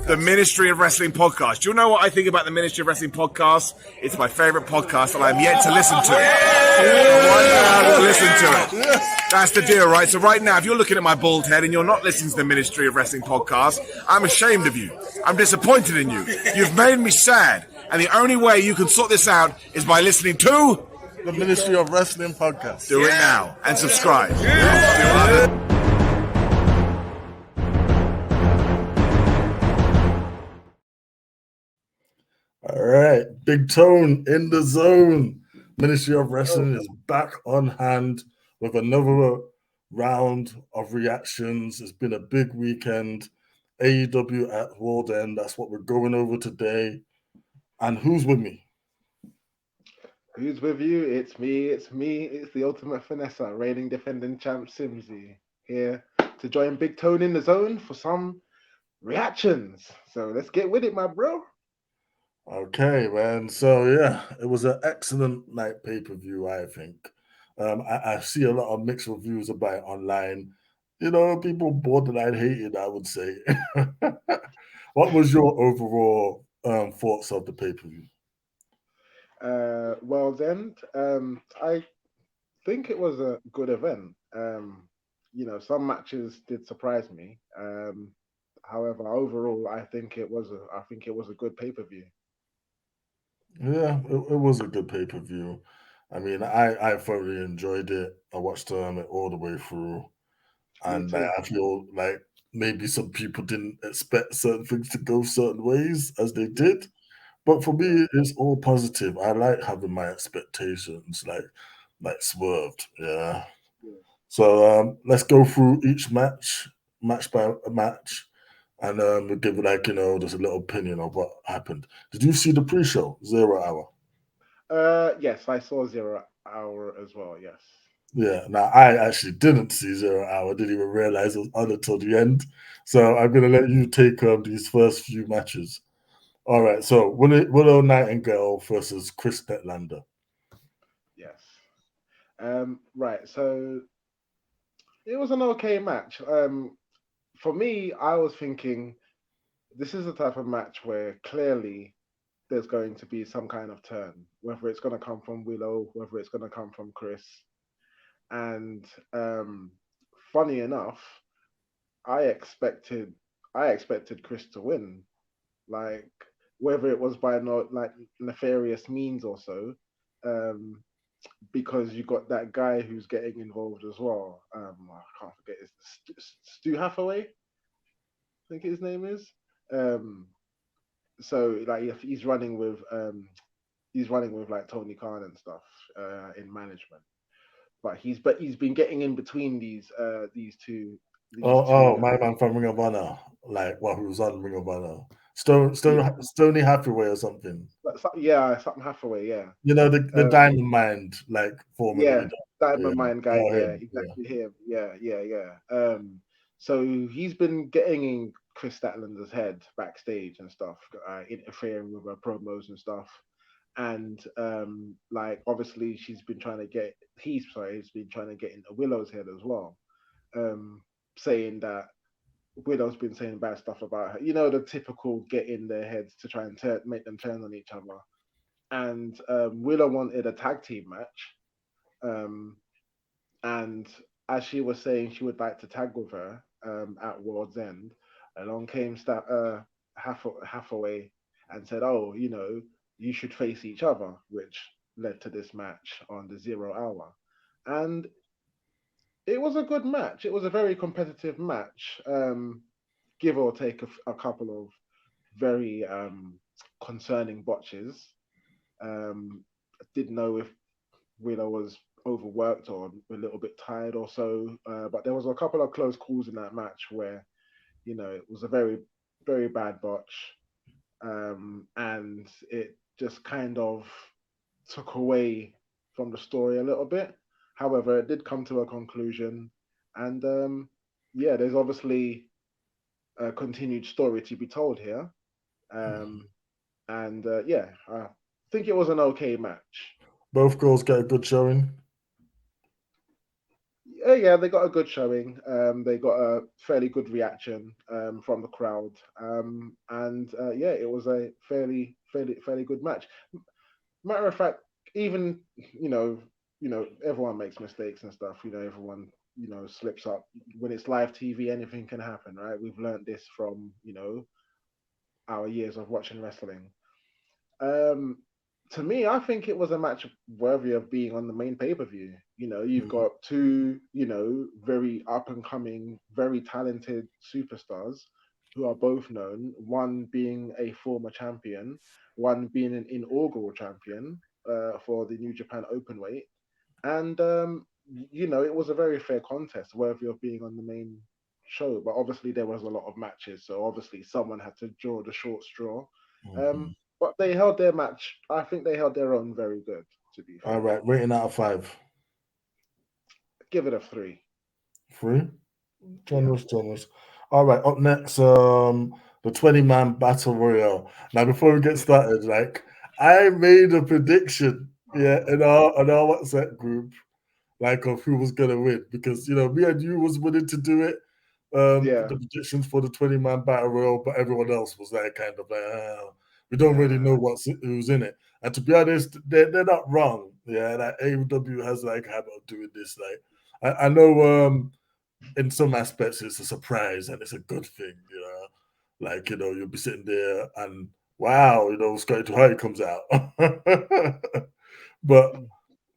The Ministry of Wrestling podcast. Do you know what I think about the Ministry of Wrestling podcast? It's my favorite podcast that I'm yet to listen to. Right now, I will listen to it. That's the deal, right? So right now, if you're looking at my bald head and you're not listening to the Ministry of Wrestling podcast, I'm ashamed of you. I'm disappointed in you. You've made me sad. And the only way you can sort this out is by listening to the Ministry of Wrestling podcast. Do it now and subscribe. All right, Big Tone in the zone. Ministry of Wrestling is back on hand with another round of reactions. It's been a big weekend. AEW at World End. That's what we're going over today. And who's with me? Who's with you? It's me. It's the ultimate finesse, reigning defending champ Simmzy, here to join Big Tone in the zone for some reactions. So let's get with it, my bro. Okay, man. So yeah, it was an excellent night pay-per-view, I think. I see a lot of mixed reviews about it online. You know, people borderline hated, I would say. What was your overall thoughts of the pay-per-view? World's End. I think it was a good event. Some matches did surprise me. However, overall, I think it was a good pay-per-view. Yeah, it was a good pay-per-view. I mean, I thoroughly enjoyed it. I watched it all the way through. And I feel like maybe some people didn't expect certain things to go certain ways as they did. But for me, it's all positive. I like having my expectations like swerved. Yeah. So let's go through each match by match. And we'll give just a little opinion of what happened. Did you see the pre-show, 0 Hour? Yes, I saw 0 Hour as well, yes. Yeah, now I actually didn't see 0 Hour. I didn't even realize it was on until the end. So I'm going to let you take these first few matches. All right, so Willow Nightingale versus Chris Statlander. Yes. Right, so it was an okay match. For me, I was thinking this is the type of match where clearly there's going to be some kind of turn, whether it's going to come from Willow, whether it's going to come from Chris. And funny enough, I expected Chris to win, like whether it was by nefarious means or so, because you got that guy who's getting involved as well. I can't forget Stu Hathaway, I think his name is. So like he's running with like Tony Khan and stuff in management. But he's been getting in between these two. My man from Ring of Honor, who was on Ring of Honor, Stony Hathaway or something. Yeah, something Hathaway. Yeah. You know the Diamond Mind former leader. Diamond Mind guy. Yeah, exactly him. Yeah. So he's been getting in Chris Statlander's head backstage and stuff, interfering with her promos and stuff. And obviously he's been trying to get into Willow's head as well, saying that Willow's been saying bad stuff about her. You know, the typical get in their heads to try and make them turn on each other. And Willow wanted a tag team match, and as she was saying she would like to tag with her at World's End, along came Hathaway and said, "Oh, you should face each other," which led to this match on the 0 Hour. And it was a good match. It was a very competitive match, give or take a couple of very concerning botches. I didn't know if Willow was overworked or a little bit tired or so, but there was a couple of close calls in that match where, it was a very, very bad botch. And it just kind of took away from the story a little bit. However, it did come to a conclusion, and there's obviously a continued story to be told here. I think it was an okay match. Both girls get a good showing. Yeah, they got a good showing. They got a fairly good reaction from the crowd, and yeah, it was a fairly good match. Matter of fact, even you know, everyone makes mistakes and stuff. Everyone slips up. When it's live TV, anything can happen, right? We've learned this from our years of watching wrestling. Um, to me, I think it was a match worthy of being on the main pay per view. You've got two, very up and coming, very talented superstars who are both known. One being a former champion, one being an inaugural champion for the New Japan Openweight, and it was a very fair contest, worthy of being on the main show. But obviously, there was a lot of matches, so obviously someone had to draw the short straw. Mhm. But they held their match. I think they held their own very good. To be All fair, right, rating out of 5. give it a 3. 3. Yeah, Generous. All right, up next, the 20-man battle royale. Now, before we get started, like I made a prediction, yeah, in our WhatsApp group, like of who was gonna win because me and you was willing to do it. yeah. The predictions for the 20-man battle royal, but everyone else was like kind of like, we don't really know who's in it. And to be honest, they're not wrong. Yeah, like AEW has like a habit of doing this. Like I know in some aspects it's a surprise and it's a good thing, like you'll be sitting there and wow, Scotty 2 comes out. But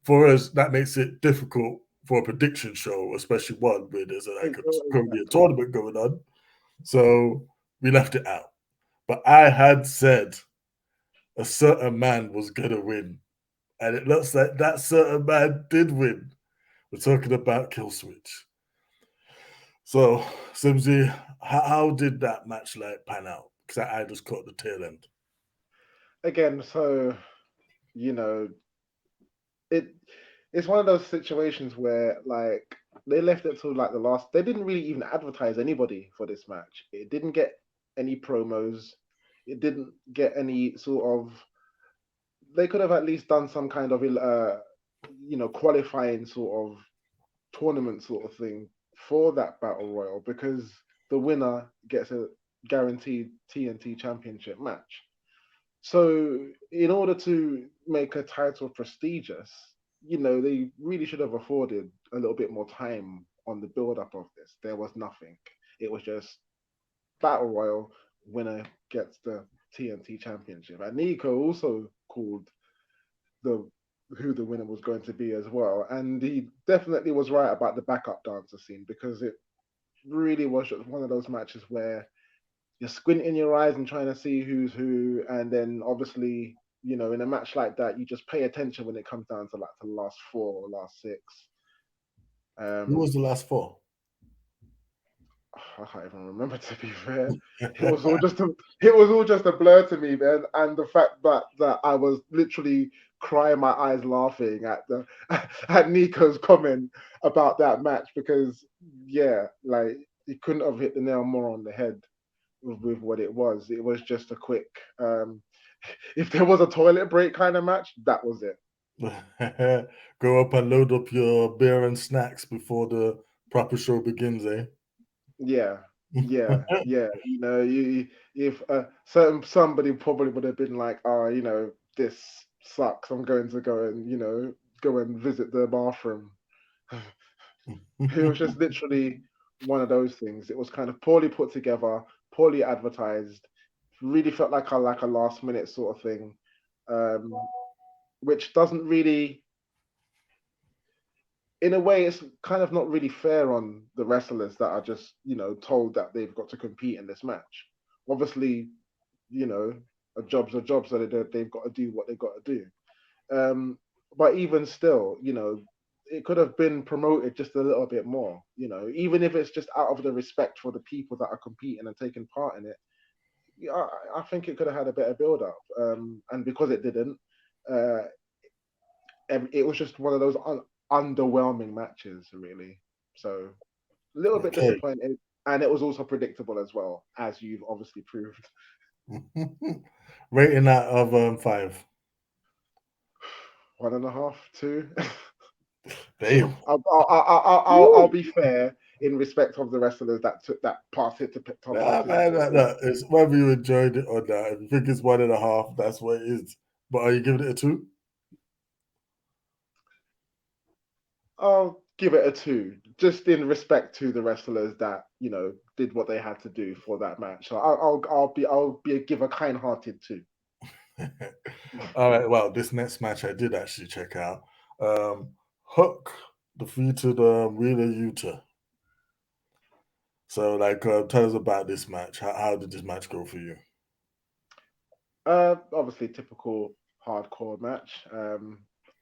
for us that makes it difficult for a prediction show, especially one where there's currently a Exactly. tournament going on, so we left it out. But I had said a certain man was gonna win, and it looks like that certain man did win. We're talking about Killswitch. So, Simsy, how did that match like pan out? Because I just caught the tail end. Again, so you know, it it's one of those situations where like they left it till like the last. They didn't really even advertise anybody for this match. It didn't get any promos. It didn't get any sort of. They could have at least done some kind of qualifying sort of tournament sort of thing for that battle royal, because the winner gets a guaranteed TNT championship match. So, in order to make a title prestigious, they really should have afforded a little bit more time on the build up of this. There was nothing. It was just battle royal, winner gets the TNT championship. And Nico also called the who the winner was going to be as well. And he definitely was right about the backup dancer scene, because it really was just one of those matches where you're squinting your eyes and trying to see who's who, and then obviously, in a match like that, you just pay attention when it comes down to like the last four or last six. Who was Um, the last 4? I can't even remember, to be fair. It was all just a blur to me, man. And the fact that I was literally crying my eyes laughing at the at Nico's comment about that match, because yeah, like he couldn't have hit the nail more on the head with what it was. It was just a quick if there was a toilet break kind of match, that was it. Go up and load up your beer and snacks before the proper show begins, eh? Yeah, yeah. You if certain somebody probably would have been like, oh, this sucks. I'm going to go and visit the bathroom. It was just literally one of those things. It was kind of poorly put together, poorly advertised. Really felt like a last minute sort of thing, um, which doesn't really, in a way, it's kind of not really fair on the wrestlers that are just, told that they've got to compete in this match. Obviously, you know, a job's a job, so they've got to do what they've got to do. But even still, it could have been promoted just a little bit more, even if it's just out of the respect for the people that are competing and taking part in it. Yeah, I think it could have had a better build up. And because it didn't, uh, it was just one of those underwhelming matches, really. So a little bit Okay. disappointed, and it was also predictable as well, as you've obviously proved. Rating out of 5. 1.5, 2. Damn. I'll be fair in respect of the wrestlers that took that Nah, man, it's whether you enjoyed it or not. If you think it's 1.5, that's what it is. But are you giving it a 2? I'll give it a 2, just in respect to the wrestlers that did what they had to do for that match. So I'll give a kind-hearted 2. All right. Well, this next match I did actually check out. Hook defeated Wheeler Yuta. So, tell us about this match. How did this match go for you? Obviously, typical hardcore match,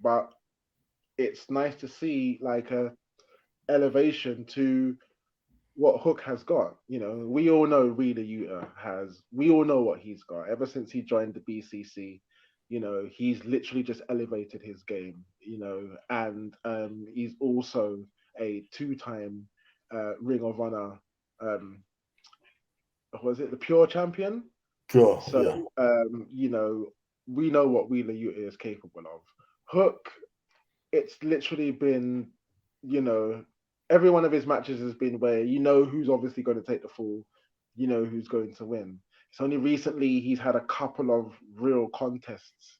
but it's nice to see like a elevation to what Hook has got. We all know Wheeler Yuta we all know what he's got. Ever since he joined the BCC, he's literally just elevated his game, and he's also a 2-time Ring of Honor, was it the Pure Champion? Sure. So, Yeah. We know what Wheeler Yuta is capable of. Hook, it's literally been, every one of his matches has been where who's obviously going to take the fall, who's going to win. It's only recently he's had a couple of real contests,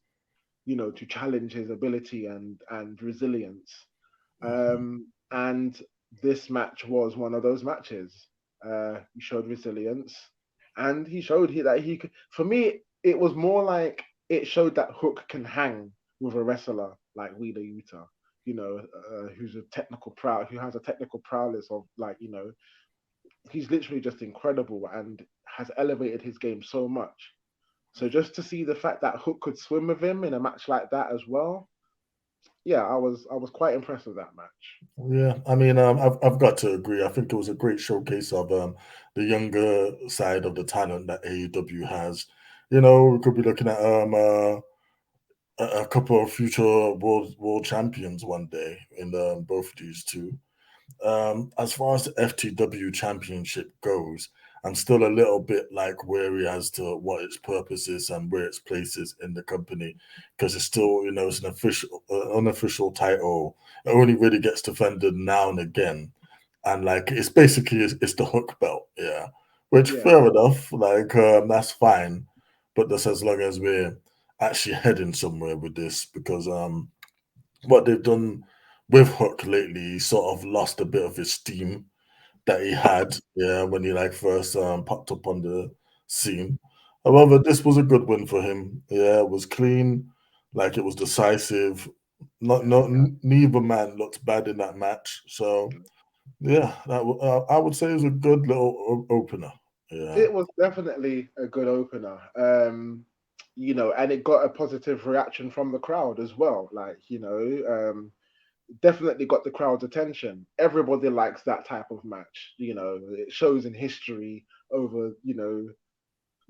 to challenge his ability and resilience. And this match was one of those matches. He showed resilience, and he showed that he could. For me, it was more like it showed that Hook can hang with a wrestler like Wheeler Yuta, who has a technical prowess of he's literally just incredible and has elevated his game so much. So just to see the fact that Hook could swim with him in a match like that as well, yeah, I was quite impressed with that match. Yeah, I mean, I've got to agree. I think it was a great showcase of the younger side of the talent that AEW has. We could be looking at a couple of future world champions one day in both of these two. As far as the FTW championship goes, I'm still a little bit wary as to what its purpose is and where its place is in the company, because it's still, it's an unofficial title. It only really gets defended now and again, and it's basically it's the Hook belt, yeah. Which Yeah. fair enough, that's fine, but that's as long as we're actually heading somewhere with this, because what they've done with Hook lately, he sort of lost a bit of his steam that he had, yeah, when he first popped up on the scene. However, this was a good win for him. Yeah, it was clean, it was decisive. Neither man looked bad in that match. So yeah, I would say it was a good little opener. Yeah. It was definitely a good opener. And it got a positive reaction from the crowd as well. Definitely got the crowd's attention. Everybody likes that type of match. It shows in history over,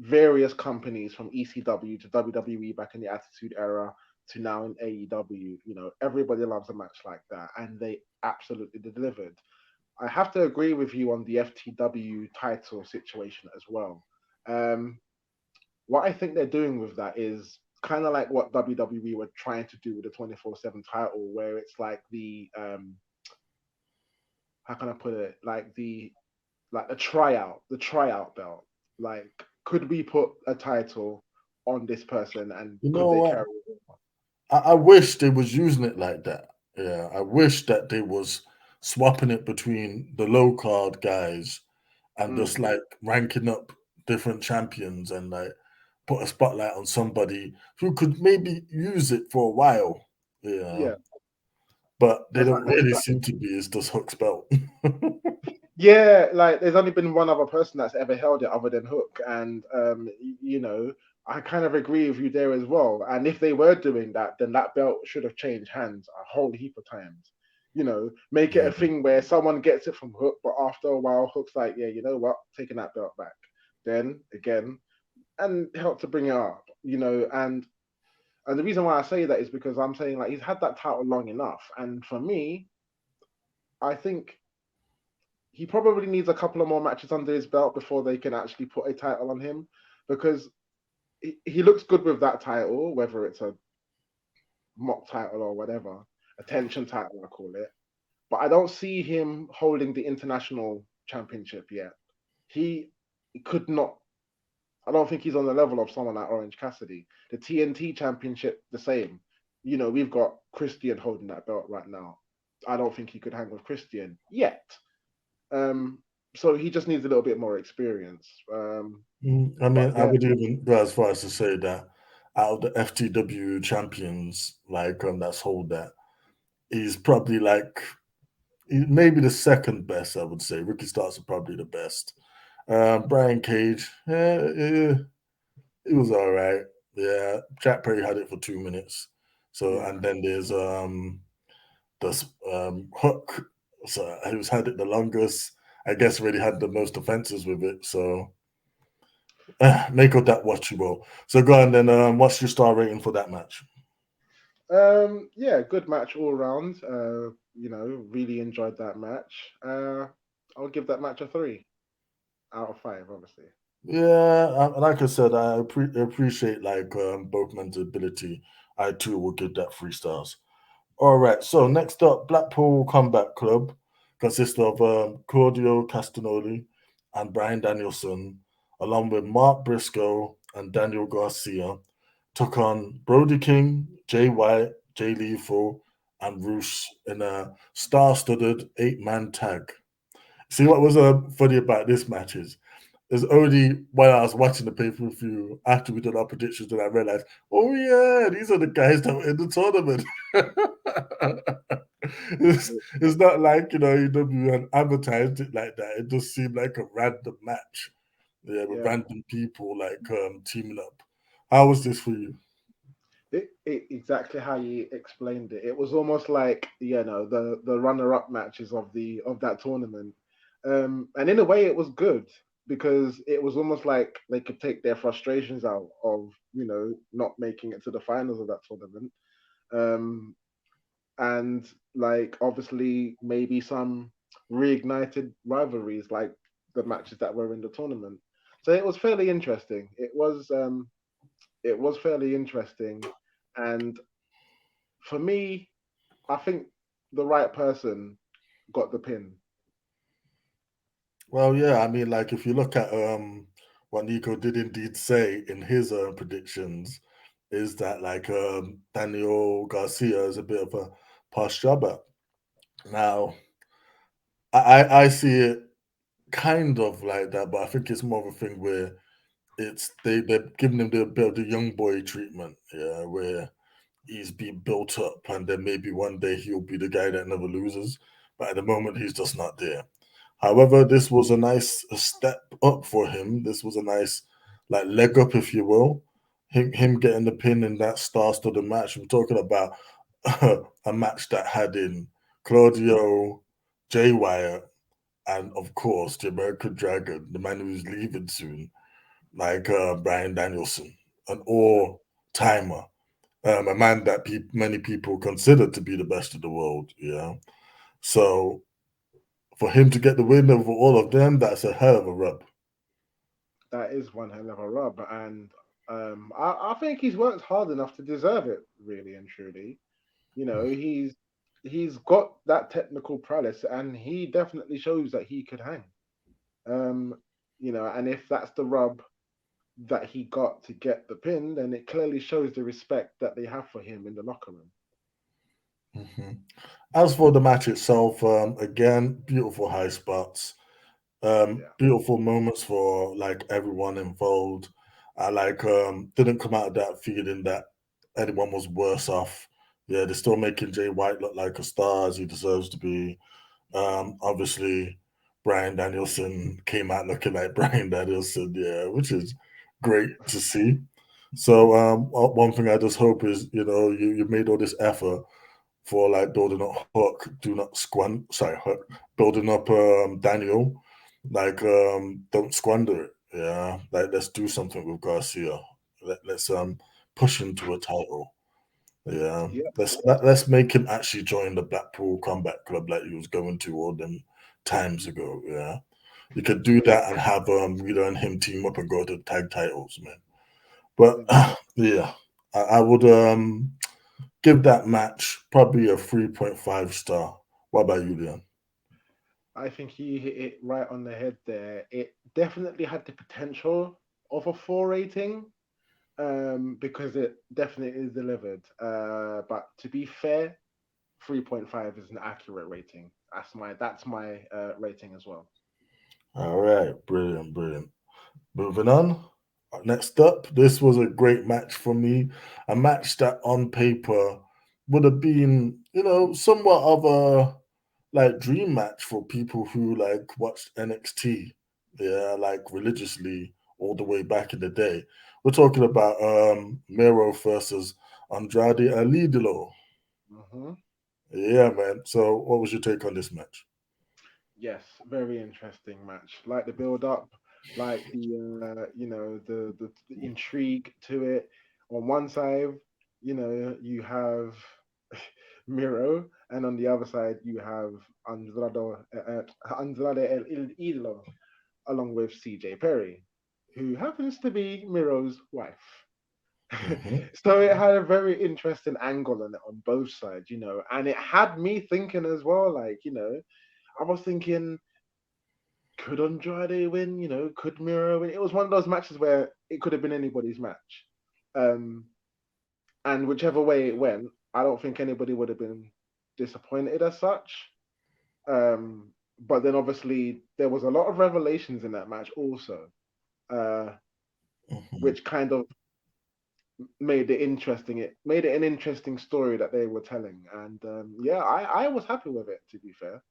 various companies from ECW to WWE back in the Attitude Era to now in AEW. Everybody loves a match like that, and they absolutely delivered. I have to agree with you on the FTW title situation as well. What I think they're doing with that is kind of like what WWE were trying to do with the 24/7 title, where it's like the how can I put it? Like the tryout belt. Like, could we put a title on this person and You could know they what? carry it? I wish they was using it like that. Yeah, I wish that they was swapping it between the low card guys and Mm, just ranking up different champions and put a spotlight on somebody who could maybe use it for a while. Yeah, yeah, but they because don't really seem to be. It's just Hook's belt. yeah, like there's only been one other person that's ever held it other than Hook, and I kind of agree with you there as well. And if they were doing that, then that belt should have changed hands a whole heap of times. Make it a Yeah. thing where someone gets it from Hook, but after a while, Hook's like, yeah, you know what, taking that belt back. Then again, and help to bring it up, and the reason why I say that is because I'm saying like he's had that title long enough, and for me, I think he probably needs a couple of more matches under his belt before they can actually put a title on him, because he looks good with that title, whether it's a mock title or whatever, attention title I call it. but I don't see him holding the international championship yet. He could not. I don't think he's on the level of someone like Orange Cassidy. The TNT championship, the same. We've got Christian holding that belt right now. I don't think he could hang with Christian yet. So he just needs a little bit more experience. I mean, But I yeah, would even go as far as to say that out of the FTW champions, that's hold that, he's probably like maybe the second best. I would say Ricky Starks are probably the best. Brian Cage, he was all right. Yeah, Jack Perry had it for 2 minutes. So yeah, and then there's the Hook, so who's had it the longest. I guess really had the most offenses with it. So make of that what you will. So go on then. What's your star rating for that match? yeah, good match all around. Really enjoyed that match. I'll give that match a 3 out of 5, obviously. Yeah, like I said, I appreciate both men's ability. I too will give that 3 stars. All right. So next up, Blackpool Combat Club consists of Claudio Castagnoli and Brian Danielson, along with Mark Briscoe and Daniel Garcia, took on Brody King, Jay White, Jay Lethal, and Roos in a star-studded 8-man tag. See what was funny about this match is only when I was watching the pay-per-view after we did our predictions that I realized, oh yeah, these are the guys that were in the tournament. it's not like AEW had advertised it like that. It just seemed like a random match. Yeah, with Yeah. random people teaming up. How was this for you? Exactly how you explained it. It was almost like the runner-up matches of that tournament, and in a way it was good because it was almost like they could take their frustrations out of not making it to the finals of that tournament, and like obviously maybe some reignited rivalries like the matches that were in the tournament. So it was fairly interesting. It was fairly interesting, and for me, I think the right person got the pin. Well, yeah, I mean, like if you look at what Nico did indeed say in his predictions, is that Daniel Garcia is a bit of a past jobber. Now, I see it kind of like that, but I think it's more of a thing where they're giving him the bit of the young boy treatment, yeah, where he's being built up, and then maybe one day he'll be the guy that never loses. But at the moment, he's just not there. However, this was a nice step up for him. This was a nice leg up, if you will. Him getting the pin in that star-studded match. We're talking about a match that had in Claudio, Jay Wyatt, and of course the American Dragon, the man who's leaving soon, Brian Danielson, an all-timer, a man that many people consider to be the best in the world. Yeah, so for him to get the win over all of them, that's a hell of a rub. That is one hell of a rub, and I think he's worked hard enough to deserve it, really and truly. He's got that technical prowess, and he definitely shows that he could hang. Um, and if that's the rub that he got to get the pin, then it clearly shows the respect that they have for him in the locker room. Mm-hmm. As for the match itself, again, beautiful high spots, Yeah, beautiful moments for everyone involved. I didn't come out of that feeling that anyone was worse off. Yeah, they're still making Jay White look like a star as he deserves to be. Obviously, Brian Danielson came out looking like Brian Danielson, yeah, which is great to see. So one thing I just hope is you made all this effort for building up Hook, do not sorry, Hook, building up Daniel, don't squander it. Yeah, let's do something with Garcia. Let's push him to a title. Yeah, yeah, let's make him actually join the Blackpool Combat Club like he was going to all them times ago. Yeah, you could do yeah, that and have Rita and him team up and go to the tag titles, man. But yeah. yeah, I would give that match probably a 3.5 star. What about you, Leon? I think you hit it right on the head there. It definitely had the potential of a 4 rating, because it definitely is delivered. But to be fair, 3.5 is an accurate rating. That's my rating as well. All right, brilliant, brilliant. Moving on. Next up, this was a great match for me. A match that on paper would have been, somewhat of a like dream match for people who like watched NXT, yeah, like religiously all the way back in the day. We're talking about Miro versus Andrade Alidolo. Hmm. Yeah, man. So, what was your take on this match? Yes, very interesting match. Like the build up, like the the intrigue to it. On one side, you have Miro, and on the other side you have Andrade El Idolo, along with CJ Perry, who happens to be Miro's wife. Hmm. So it had a very interesting angle on it on both sides, and it had me thinking as well, like, I was thinking, could Andrade win? Could Miro win? It was one of those matches where it could have been anybody's match. Um, and whichever way it went, I don't think anybody would have been disappointed as such. But then obviously there was a lot of revelations in that match also, uh, Hmm. which kind of made it interesting. It made it an interesting story that they were telling, and yeah, I was happy with it. To be fair.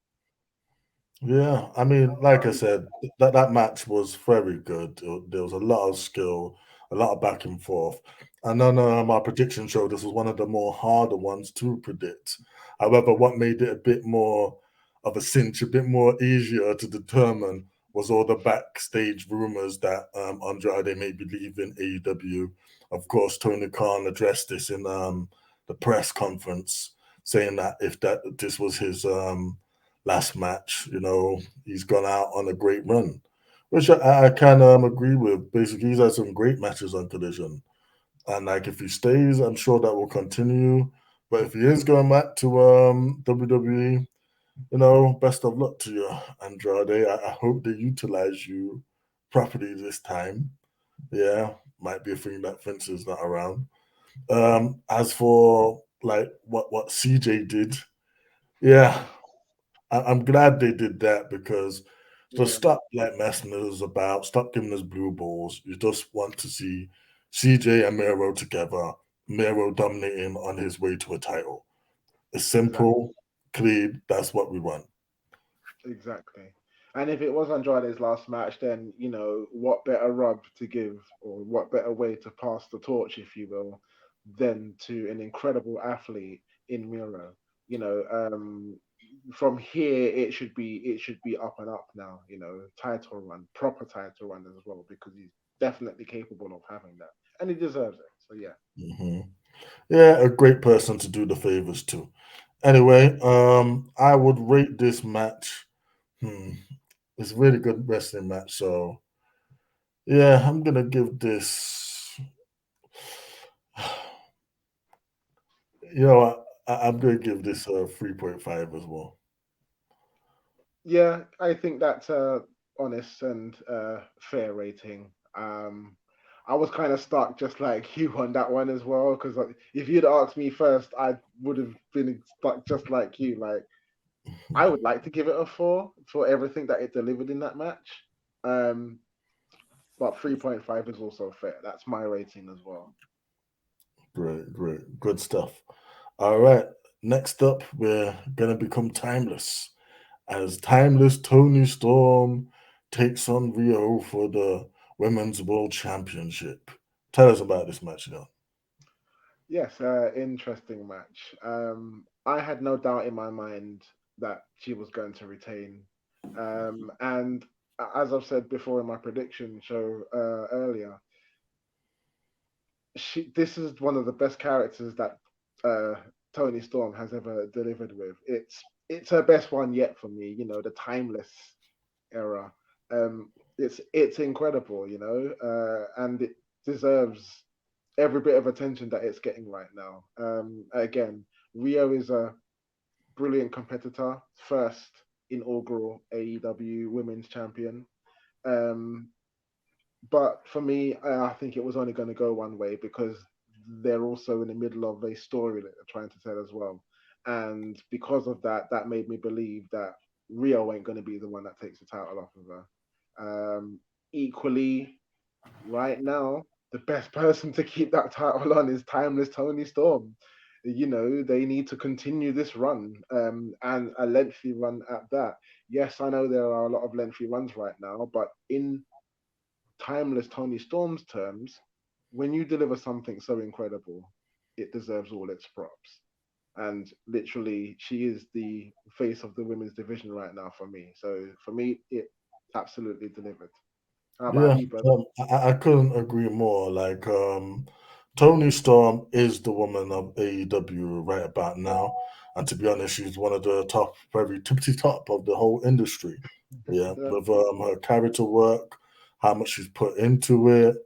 Yeah, I mean, like I said, that match was very good. There was a lot of skill, a lot of back and forth. And on my prediction show, this was one of the more harder ones to predict. However, what made it a bit more of a cinch, a bit more easier to determine, was all the backstage rumors that Andrade may be leaving AEW. Of course, Tony Khan addressed this in the press conference, saying that if that this was his last match. He's gone out on a great run, which I kind of agree with. Basically, he's had some great matches on Collision, and like if he stays, I'm sure that will continue. But if he is going back to WWE, best of luck to you, Andrade. I hope they utilize you properly this time. Yeah, might be a thing that Vince is not around. As for like what CJ did, yeah, I'm glad they did that because just Yeah, stop like messing us about, stop giving us blue balls. You just want to see CJ and Miro together, Miro dominating on his way to a title. It's exactly. simple, clean. That's what we want. Exactly. And if it was Andrade's last match, then, what better rub to give, or what better way to pass the torch, if you will, than to an incredible athlete in Miro. From here it should be up and up now, title run, proper title run as well, because he's definitely capable of having that. And he deserves it. So yeah. Hmm. Yeah, a great person to do the favors to. Anyway, I would rate this match. Hmm, it's a really good wrestling match. So yeah, I'm gonna give this. I'm going to give this a 3.5 as well. Yeah, I think that's a honest and fair rating. I was kind of stuck just like you on that one as well, because like, if you'd asked me first, I would have been stuck just like you. Like, I would like to give it a 4 for everything that it delivered in that match. Um, but 3.5 is also fair. That's my rating as well. Great, great, good stuff. All right, next up, we're going to become timeless as timeless Tony Storm takes on Rio for the Women's World Championship. Tell us about this match, now. Yes, interesting match. I had no doubt in my mind that she was going to retain. And as I've said before in my prediction show earlier, this is one of the best characters that uh, Tony Storm has ever delivered with. It's her best one yet for me. The timeless era. It's incredible, and it deserves every bit of attention that it's getting right now. Again, Rio is a brilliant competitor, first inaugural AEW Women's Champion. Um, but for me, I think it was only going to go one way because they're also in the middle of a story that they're trying to tell as well. And because of that, that made me believe that Rio ain't going to be the one that takes the title off of her. Equally, right now, the best person to keep that title on is Timeless Tony Storm. You know, they need to continue this run, and a lengthy run at that. Yes, I know there are a lot of lengthy runs right now, but in Timeless Tony Storm's terms, when you deliver something so incredible, it deserves all its props. And literally, she is the face of the women's division right now for me. So for me, it absolutely delivered. How about Yeah, you, brother? I couldn't agree more. Like, Tony Storm is the woman of AEW right about now, and to be honest, she's one of the top, very tippity top of the whole industry. Yeah, Yeah, with her character work, how much she's put into it,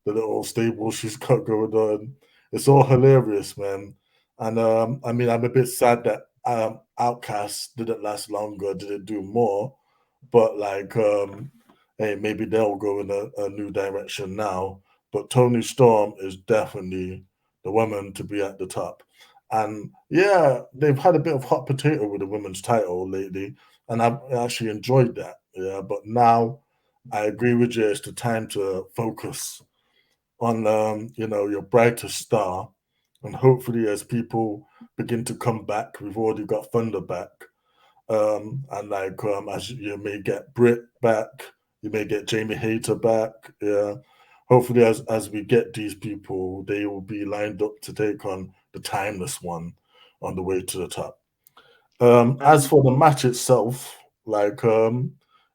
the little stable she's got going on, it's all hilarious, man. And I mean, I'm a bit sad that Outcast didn't last longer, didn't do more, but like hey, maybe they'll go in a new direction now. But Tony Storm is definitely the woman to be at the top. And yeah, they've had a bit of hot potato with the women's title lately, and I've actually enjoyed that. Yeah, but now I agree with you. It's the time to focus on your brightest star, and hopefully, as people begin to come back, we've already got Thunder back, and like as you may get Britt back, you may get Jamie Hayter back. Yeah, hopefully as we get these people, they will be lined up to take on the timeless one on the way to the top. As and for the match itself, like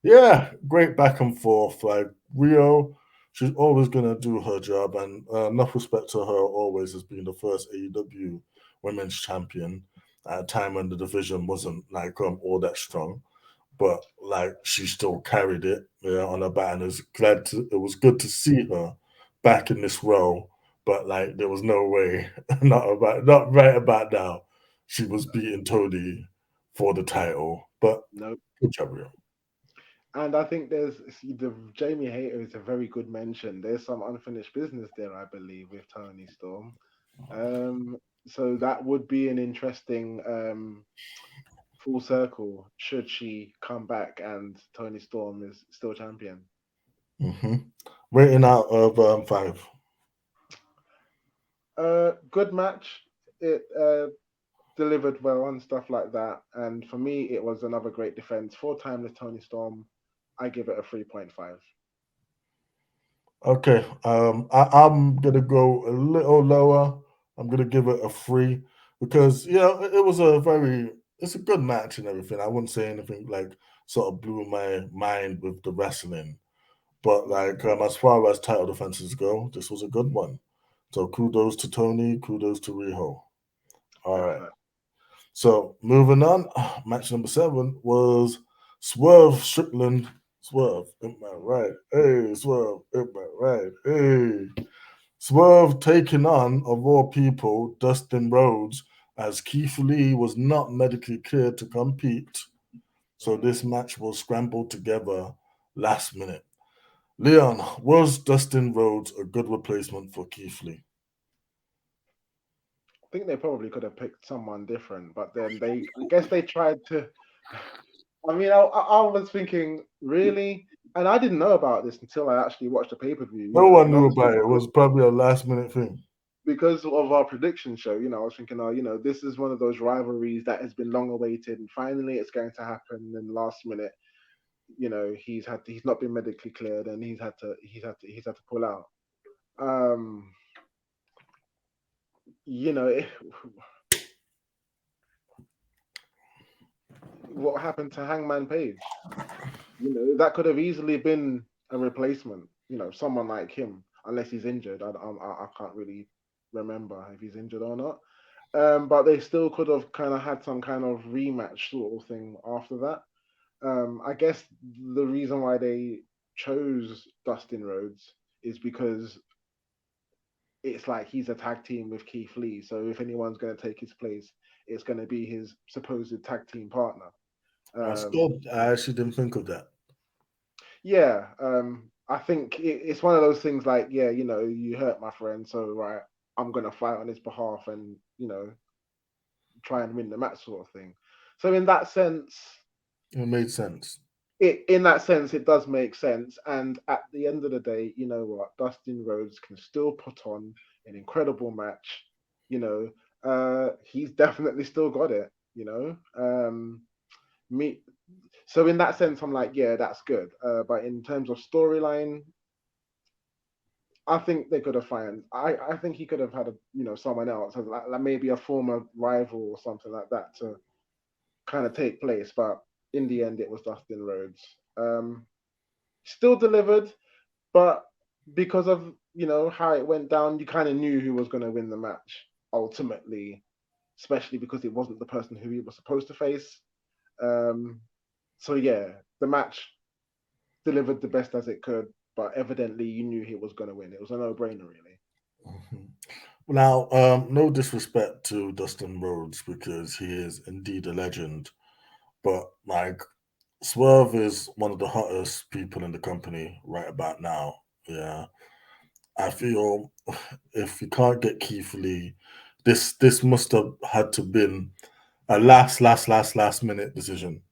yeah, great back and forth. Like Rio, she's always gonna do her job, and enough respect to her always as being the first AEW Women's Champion at a time when the division wasn't like all that strong, but like she still carried it, yeah, on her back, and it was good to see her back in this role. But like there was no way, not right about now, she was beating Tony for the title. But no, good job, Rio. and I think there's see, the Jamie Hayter is a very good mention. There's some unfinished business there, I believe, with Tony Storm. Um, so that would be an interesting full circle should she come back and Tony Storm is still champion. hmm Rating out of 5. Good match. It delivered well and stuff like that. And for me, it was another great defense. 4 timeless Tony Storm. I give it a 3.5. Okay, I'm gonna go a little lower. I'm gonna give it a 3 because yeah, it was it's a good match and everything. I wouldn't say anything like sort of blew my mind with the wrestling, but Mm, like as far as title defenses go, this was a good one. So kudos to Tony, kudos to Riho. All right. definitely. So moving on, match number 7 was Swerve Strickland. Swerve, in my right. Hey, Swerve, in my right. Hey. Swerve taking on, of all people, Dustin Rhodes, as Keith Lee was not medically cleared to compete. So Mm. this match was scrambled together last minute. Leon, was Dustin Rhodes a good replacement for Keith Lee? I think they probably could have picked someone different, but then I guess they tried to. I mean, I was thinking, really? And I didn't know about this until I actually watched the pay per view, No one and knew obviously about it. It was probably a last minute thing. because of our prediction show, I was thinking, oh, this is one of those rivalries that has been long awaited, and finally it's going to happen. And last minute, he's not been medically cleared, and he's had to pull out. Um, you know, what happened to Hangman Page? That could have easily been a replacement. Someone like him, unless he's injured. I can't really remember if he's injured or not. But they still could have kind of had some kind of rematch sort of thing after that. I guess the reason why they chose Dustin Rhodes is because it's like he's a tag team with Keith Lee. So if anyone's going to take his place, it's going to be his supposed tag team partner. That's good. I actually didn't think of that. Yeah, I think it's one of those things like, yeah, you hurt my friend, so right, I'm gonna fight on his behalf and try and win the match, sort of thing. So in that sense, It made sense. it does make sense. And at the end of the day, you know what, Dustin Rhodes can still put on an incredible match. He's definitely still got it. Me. So in that sense, I'm like, yeah, that's good. But in terms of storyline, I think they could have found. I think he could have had someone else, like maybe a former rival or something like that, to kind of take place. But in the end, it was Dustin Rhodes. Still delivered, but because of how it went down, you kind of knew who was going to win the match ultimately, especially because it wasn't the person who he was supposed to face. So yeah, the match delivered the best as it could, but evidently you knew he was going to win. It was a no-brainer, really. Mhm. Now, no disrespect to Dustin Rhodes because he is indeed a legend, but like Swerve is one of the hottest people in the company right about now. Yeah, I feel if you can't get Keith Lee, this must have had to been a last minute decision.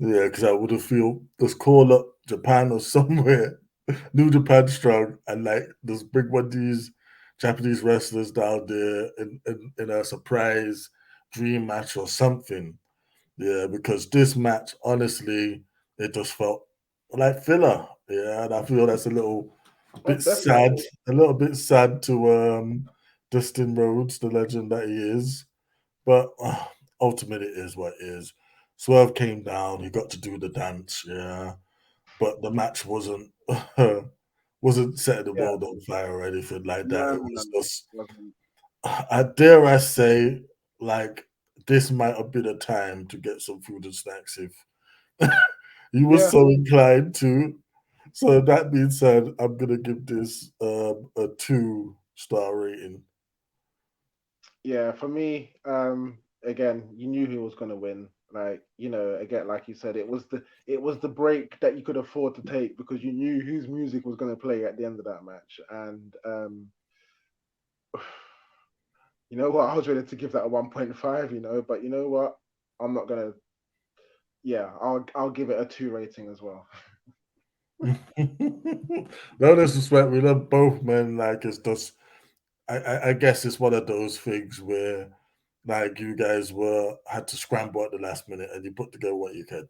Yeah, because I would have feel just call up Japan or somewhere, New Japan Strong, and like just bring one of these Japanese wrestlers down there in a surprise dream match or something. Yeah, because this match, honestly, it just felt like filler. Yeah, and I feel that's a little Oh, bit sad, definitely. a little bit sad to Dustin Rhodes, the legend that he is. But ultimately, it is what it is. Swerve came down. He got to do the dance. Yeah, but the match wasn't setting the Yeah. world on fire or anything like that. No, It no, no, was no. just, Wasn't. I dare I say, like this might have been a time to get some food and snacks if he was Yeah, so inclined to. So that being said, I'm gonna give this a 2-star rating. yeah. For me, again, you knew who was going to win. Like, again, like you said, it was the break that you could afford to take because you knew whose music was going to play at the end of that match. And you know what, I was ready to give that a 1.5. But you know what, I'm not gonna. Yeah, I'll give it a 2 rating as well. No disrespect, we love both men. Like it's just, I guess it's one of those things where, like you guys were had to scramble at the last minute and you put together what you could.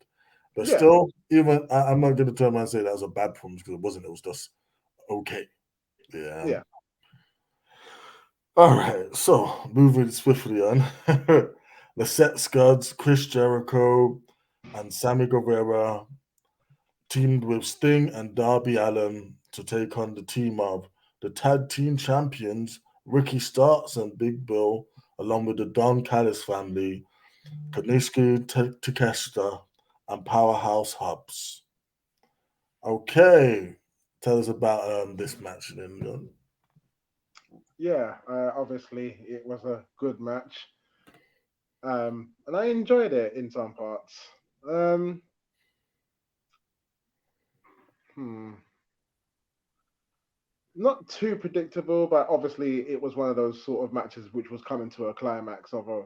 But Yeah, still, even I'm not going to turn around and say that was a bad performance because it wasn't. It was just okay. Yeah. yeah, All right. So moving swiftly on, the set scuds Chris Jericho and Sammy Guevara teamed with Sting and Darby Allin to take on the team of the tag team champions Ricky Starks and Big Bill, along with the Don Callis family, Kanishiki Takeshita, and Powerhouse Hubs. Okay, tell us about this match then. yeah. Obviously, it was a good match, and I enjoyed it in some parts. Um, hmm. Not too predictable, but obviously it was one of those sort of matches which was coming to a climax of a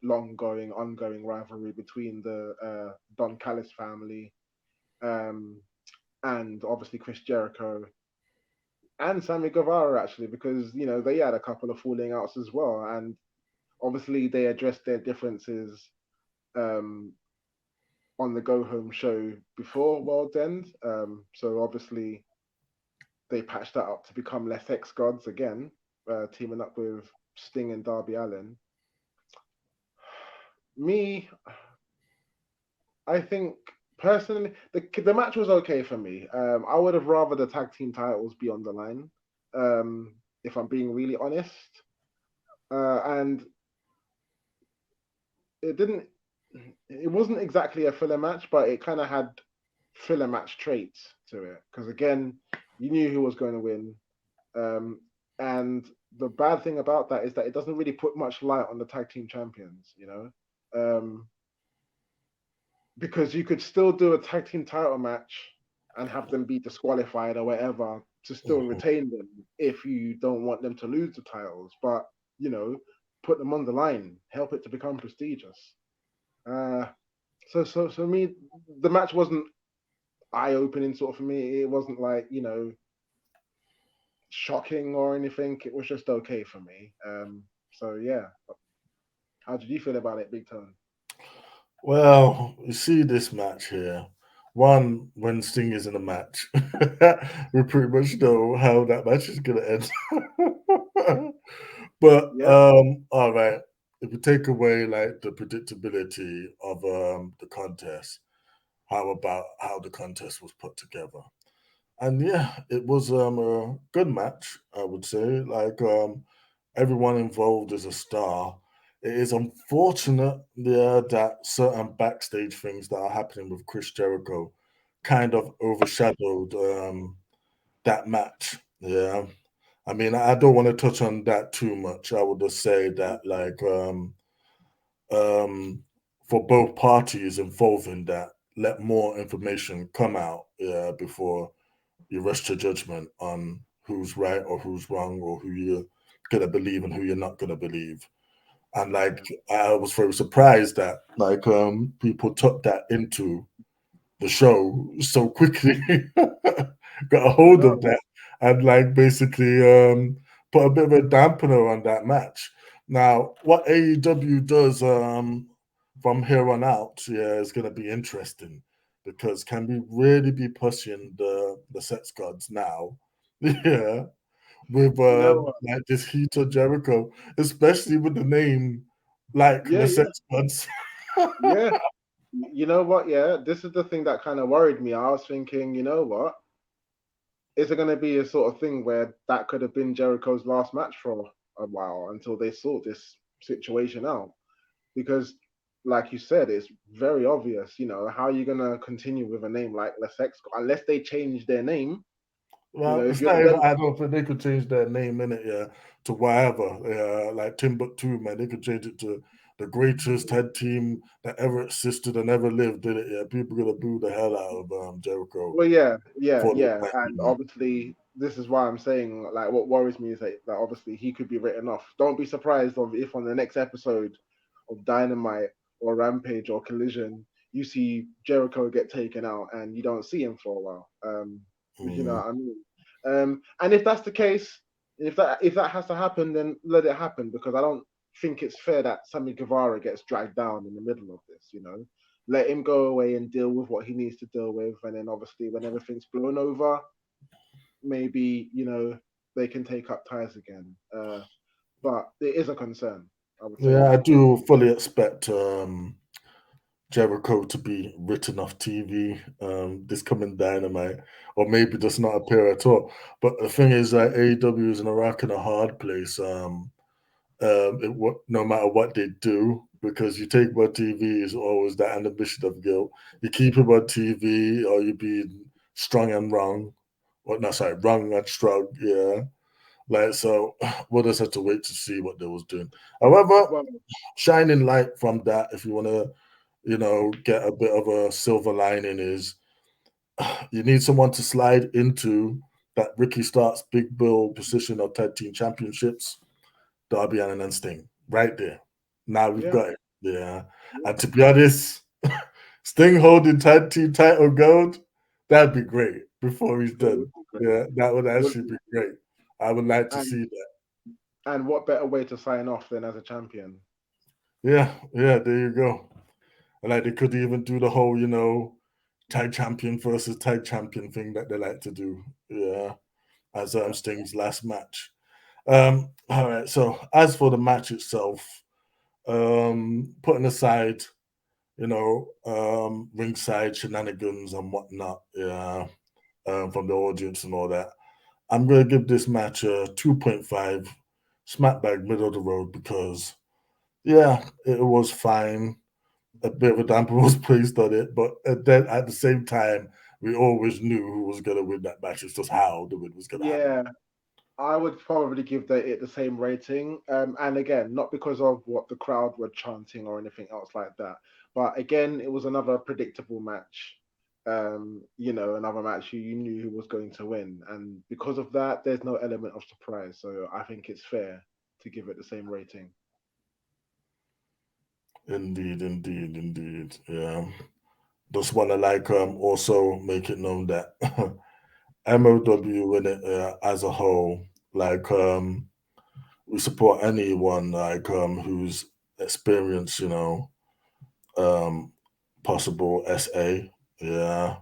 long going, ongoing rivalry between the Don Callis family, um, and obviously Chris Jericho and Sammy Guevara actually, because they had a couple of falling outs as well, and obviously they addressed their differences um, on the Go Home show before World's End. So obviously they patched that up to become less ex gods again, teaming up with Sting and Darby Allin. Me, I think personally, the match was okay for me. I would have rather the tag team titles be on the line, if I'm being really honest. And it didn't. It wasn't exactly a filler match, but it kind of had filler match traits to it. Because again, you knew who was going to win, and the bad thing about that is that it doesn't really put much light on the tag team champions, because you could still do a tag team title match and have them be disqualified or whatever to still Mhm. retain them if you don't want them to lose the titles. But you know, put them on the line, help it to become prestigious. Uh, so me, the match wasn't eye opening sort of for me. It wasn't like shocking or anything. It was just okay for me. So yeah, how did you feel about it, Big Tone? Well, you see this match here. One, when Sting is in a match, we pretty much know how that match is gonna end. But Yeah, all right, if you take away like the predictability of the contest, how about how the contest was put together? And yeah, it was a good match, I would say. Like everyone involved is a star. It is unfortunate, yeah, that certain backstage things that are happening with Chris Jericho kind of overshadowed that match. Yeah. I mean, I don't want to touch on that too much. I would just say that like um for both parties involved in that, let more information come out, yeah, before you rush to judgment on who's right or who's wrong or who you're gonna believe and who you're not gonna believe. And like yeah. I was very surprised that like people took that into the show so quickly, got a hold of No, that and like basically put a bit of a dampener on that match. Now, what AEW does from here on out, yeah, is gonna be interesting because can we really be pushing the sex gods now? Yeah, with you know what? like this heat of Jericho, especially with the name like Yeah, the yeah, sex gods. yeah. You know what? Yeah, this is the thing that kind of worried me. I was thinking, you know what? Is it going to be a sort of thing where that could have been Jericho's last match for a while until they sort this situation out? Because, like you said, it's very obvious. How are you going to continue with a name like Lesex unless they change their name? Well, If it's you're not even. then, I don't think they could change their name in it, yeah, to whatever. Yeah, like Timbuktu, man, they could change it to the greatest head team that ever existed and ever lived. Did it? Yeah, people gonna boo the hell out of Jericho well, yeah, yeah, for the yeah, time and being. obviously this is why I'm saying like what worries me is that obviously he could be written off. Don't be surprised if on the next episode of Dynamite or Rampage or Collision you see Jericho get taken out and you don't see him for a while. You know Mm. what I mean? And if that's the case, if that has to happen, then let it happen because I don't think it's fair that Sammy Guevara gets dragged down in the middle of this. Let him go away and deal with what he needs to deal with, and then obviously when everything's blown over, maybe they can take up ties again. But it is a concern, I would say Yeah, I that. do fully expect Jericho to be written off TV this coming Dynamite, or maybe just not appear at all. But the thing is that AEW is in a rock and a hard place. No matter what they do, because you take him on TV is always that inhibition of guilt. You keep him on TV, or you be strong and wrong, or no, sorry, wrong and strong. Yeah, like so, we'll just have to wait to see what they was doing. However, Well, shining light from that, if you want to, get a bit of a silver lining, is you need someone to slide into that Ricky Starks big bill position of tag team championships. Darby Allin and Sting, right there. Now we've yeah, got it. Yeah. yeah, And to be honest, Sting holding tag team title gold, that'd be great before he's it would done. be great. Yeah, that would It would actually be. be great. I would like to And see that. and what better way to sign off than as a champion? Yeah, yeah, there you go. And like they could even do the whole, tag champion versus tag champion thing that they like to do. Yeah, as Yeah, Sting's last match. All right. So as for the match itself, putting aside ringside shenanigans and whatnot, yeah, from the audience and all that. I'm going to give this match a 2.5 smack bag middle of the road because, yeah, it was fine. A bit of a damper was placed on it, but then at the same time, we always knew who was going to win that match. It's just how the win was going to happen. yeah. I would probably give it the same rating. And again, not because of what the crowd were chanting or anything else like that. But again, it was another predictable match. Another match you knew who was going to win. And because of that, there's no element of surprise. So I think it's fair to give it the same rating. Indeed, indeed, indeed. Yeah. Just want to also make it known that MOW in it as a whole, we support anyone who's experienced, um, possible SA, yeah,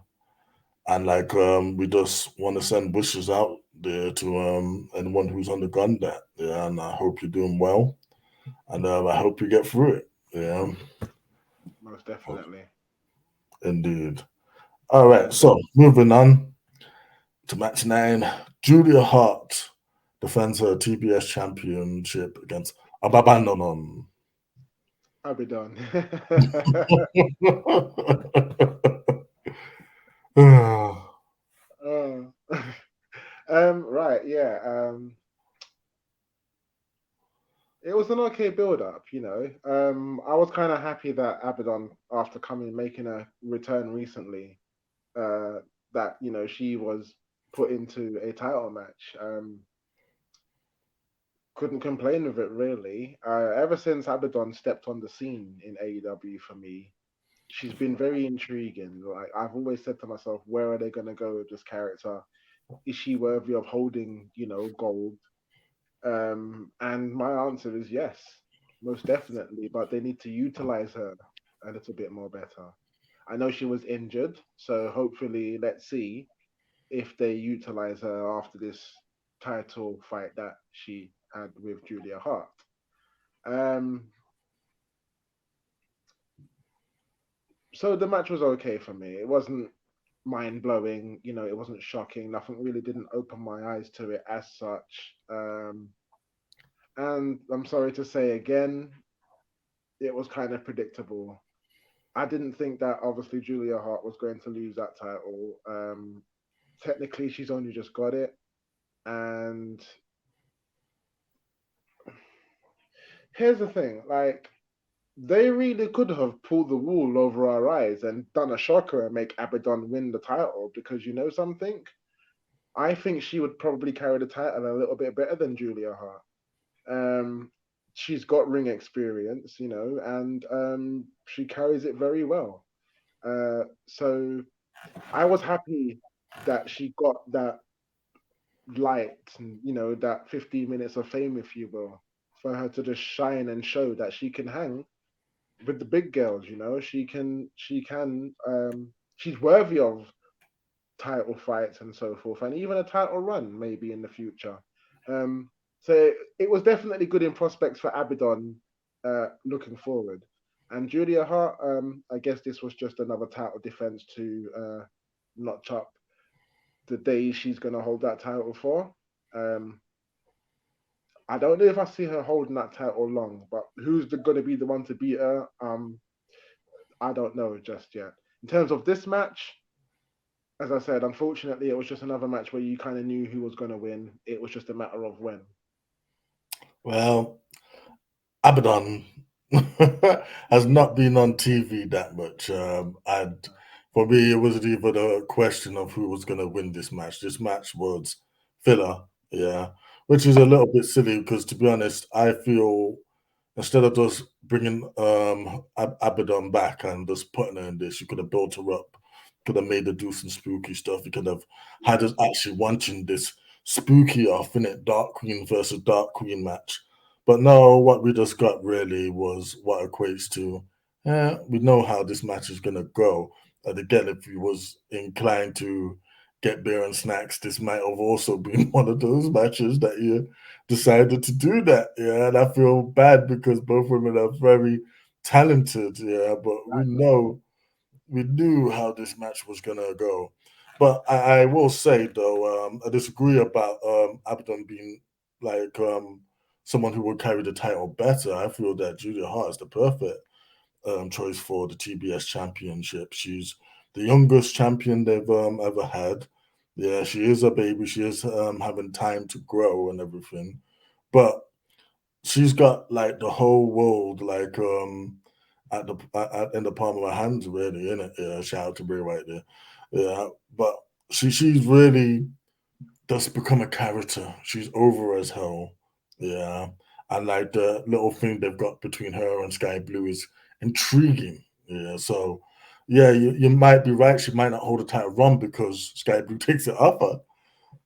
and we just want to send wishes out there to anyone who's undergone that, yeah, and I hope you're doing well, and I hope you get through it, yeah, Most definitely. indeed. All right, And so moving on to match 9, Julia Hart defends her TBS championship against Ababanonon. I'll be done. Uh, right, yeah. It was an okay build up. I was kind of happy that Abaddon, after making a return recently, uh, that she was put into a title match. Couldn't complain with it really. Ever since Abaddon stepped on the scene in AEW for me, she's been very intriguing. Like I've always said to myself, where are they going to go with this character? Is she worthy of holding, gold? And my answer is yes, most definitely. But they need to utilize her a little bit more better. I know she was injured, so hopefully, let's see if they utilize her after this title fight that she had with Julia Hart. Um, so the match was okay for me. It wasn't mind blowing, it wasn't shocking. Nothing really didn't open my eyes to it as such. And I'm sorry to say again, it was kind of predictable. I didn't think that obviously Julia Hart was going to lose that title. Technically, she's only just got it. And here's the thing, like, they really could have pulled the wool over our eyes and done a shocker and make Abaddon win the title because you know something? I think she would probably carry the title a little bit better than Julia Hart. Um, she's got ring experience, and she carries it very well. So I was happy that she got that light, that 15 minutes of fame, if you will, for her to just shine and show that she can hang with the big girls. She's worthy of title fights and so forth, and even a title run maybe in the future. Um, so it was definitely good in prospects for Abaddon looking forward. And Julia Hart, I guess this was just another title defense to notch up the days she's going to hold that title for. Um, I don't know if I see her holding that title long, but who's going to be the one to beat her? I don't know just yet. In terms of this match, as I said, unfortunately, it was just another match where you kind of knew who was going to win. It was just a matter of when. Well, Abaddon has not been on TV that much. And for me, it wasn't even a question of who was going to win this match. This match was filler, yeah, which is a little bit silly because, to be honest, I feel instead of just bringing Abaddon back and just putting her in this, you could have built her up, could have made her do some spooky stuff. You could have had Yeah, us actually watching this spooky off in it, Dark Queen versus Dark Queen match. But no, what we just got really was what equates to, we know how this match is gonna go. And again, if you was inclined to get beer and snacks, this might have also been one of those matches that you decided to do that. Yeah, and I feel bad because both women are very talented. Yeah, but exactly. we knew how this match was gonna go. But I will say though, I disagree about Abaddon being like someone who would carry the title better. I feel that Julia Hart is the perfect choice for the TBS championship. She's the youngest champion they've ever had. Yeah, she is a baby. She is having time to grow and everything, but she's got like the whole world like in the palm of her hands, really, innit? Yeah, shout out to Bray Wyatt there. Yeah, but she's really just become a character. She's over as hell. Yeah. And like the little thing they've got between her and Sky Blue is intriguing. Yeah. So yeah, you might be right. She might not hold a title run because Sky Blue takes it off her.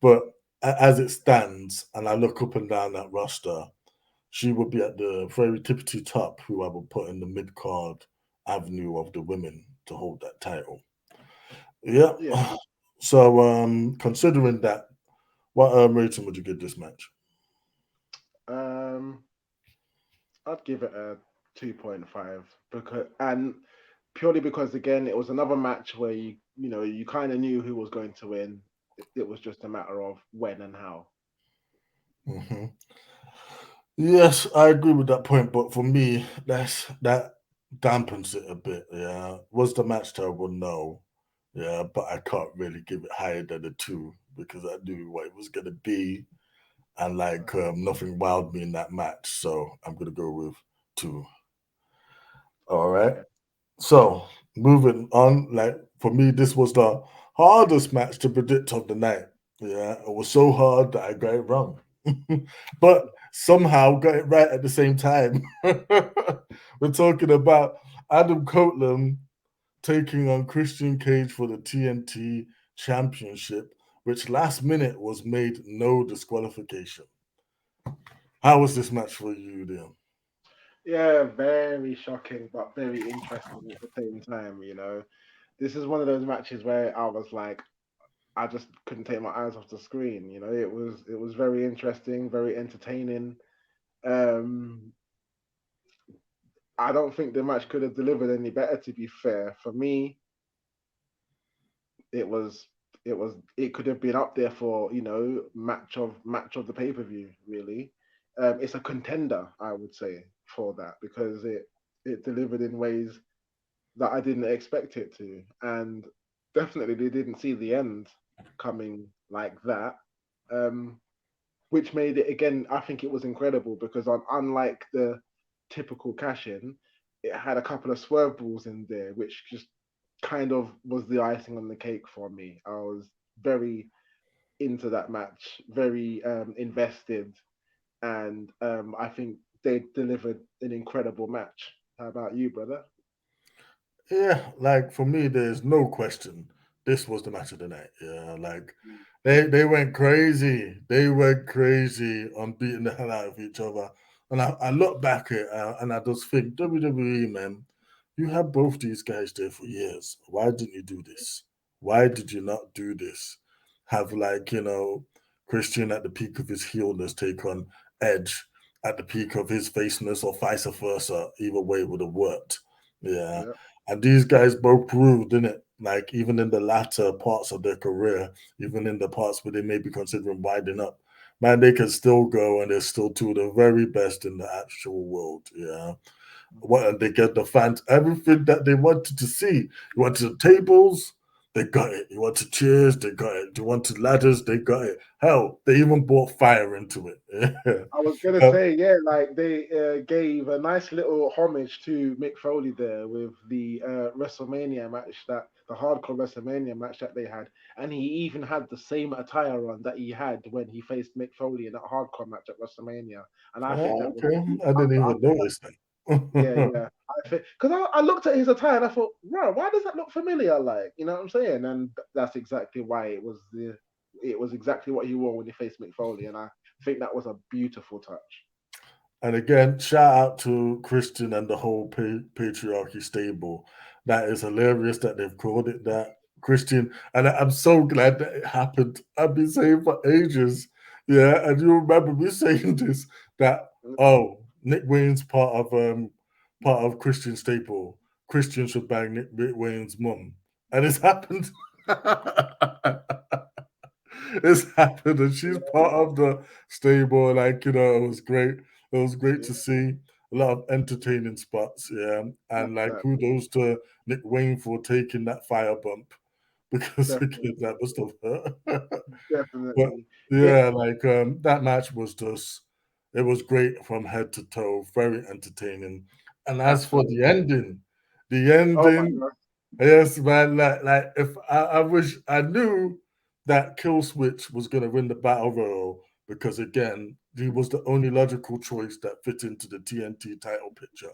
But as it stands, and I look up and down that roster, she would be at the very tippity top, who I would put in the mid card avenue of the women to hold that title. Yeah. Yeah. So considering that, what rating would you give this match? Um, I'd give it a 2.5 and purely because again it was another match where you kind of knew who was going to win. It was just a matter of when and how. Hmm. Yes, I agree with that point, but for me, that dampens it a bit. Yeah, was the match terrible? No, yeah, but I can't really give it higher than a two because I knew what it was gonna be, and like nothing wowed me in that match, so I'm gonna go with two. All right. Okay. So moving on, like for me, this was the hardest match to predict of the night. Yeah, it was so hard that I got it wrong, but somehow got it right at the same time. We're talking about Adam Copeland taking on Christian Cage for the TNT Championship, which last minute was made no disqualification. How was this match for you, then? Yeah, very shocking, but very interesting at the same time. This is one of those matches where I was like, I just couldn't take my eyes off the screen. It was very interesting, very entertaining. Um, I don't think the match could have delivered any better. To be fair, for me, it was it could have been up there for match of the pay-per-view. Really, it's a contender, I would say, for that because it delivered in ways that I didn't expect it to, and definitely they didn't see the end coming like that. Um, which made it again. I think it was incredible because unlike the typical cash in, it had a couple of swerve balls in there, which just kind of was the icing on the cake for me. I was very into that match, very invested, and I think they delivered an incredible match. How about you, brother? Yeah, like for me, there's no question. This was the match of the night. Yeah, like they went crazy. They went crazy on beating the hell out of each other. And I look back at and I just think WWE, man, you had both these guys there for years. Why didn't you do this? Why did you not do this? Have like Christian at the peak of his heelness take on Edge at the peak of his faceness, or vice versa. Either way would have worked. Yeah. Yeah, And these guys both proved, didn't it? Like even in the latter parts of their career, even in the parts where they may be considering winding up, man, they can still go and they're still two of the very best in the actual world. Yeah. What and they get the fans everything that they wanted to see. You wanted the tables, they got it. You wanted chairs, they got it. You wanted ladders, they got it. Hell, they even brought fire into it. I was gonna Uh, say, yeah, like they gave a nice little homage to Mick Foley there with the WrestleMania match that the hardcore WrestleMania match that they had, and he even had the same attire on that he had when he faced Mick Foley in that hardcore match at WrestleMania, and I think that was, okay, I didn't I even notice yeah, that. yeah. I think because I looked at his attire and I thought, wow, why does that look familiar? Like, you know what I'm saying? And that's exactly why it was exactly what he wore when he faced Mick Foley, and I think that was a beautiful touch. And again, shout out to Christian and the whole patriarchy stable. That is hilarious that they've called it that. Christian, and I'm so glad that it happened. I've been saying for ages, yeah. And you remember me saying this that oh, Nick Wayne's part of Christian staple. Christian should bang Nick Wayne's mum, and it's happened. It's happened, and she's part of the stable. Like it was great. It was great Yeah, to see a lot of entertaining spots. Yeah, and like exactly. kudos to Nick Wayne for taking that fire bump. because Definitely. again, that must have hurt. But Definitely. yeah, like that match was just it was great from head to toe, very entertaining. And as for Absolutely. the Oh my ending, God. yes, man, like if I wish I knew that Kill Switch was gonna win the battle royal because again, he was the only logical choice that fit into the TNT title picture.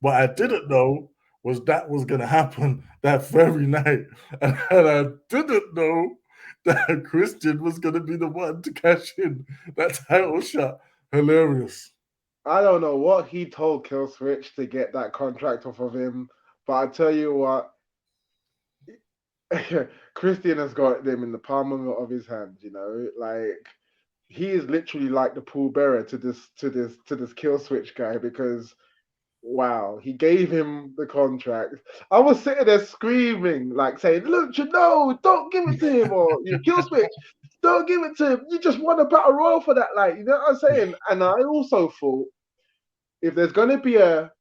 What I Yeah. didn't know was that was gonna happen that very night. And I didn't know that Christian was going to be the one to cash in that title shot. Hilarious. I don't know what he told Killswitch to get that contract off of him, but I tell you what, Christian has got them in the palm of his hand. Like he is literally like the pallbearer to this Killswitch guy because wow, he gave him the contract. I was sitting there screaming, like saying, "Look, don't give it to him," or Kill Switch, don't give it to him. You just won a battle royal for that, like, you know what I'm saying? And I also thought if there's gonna be a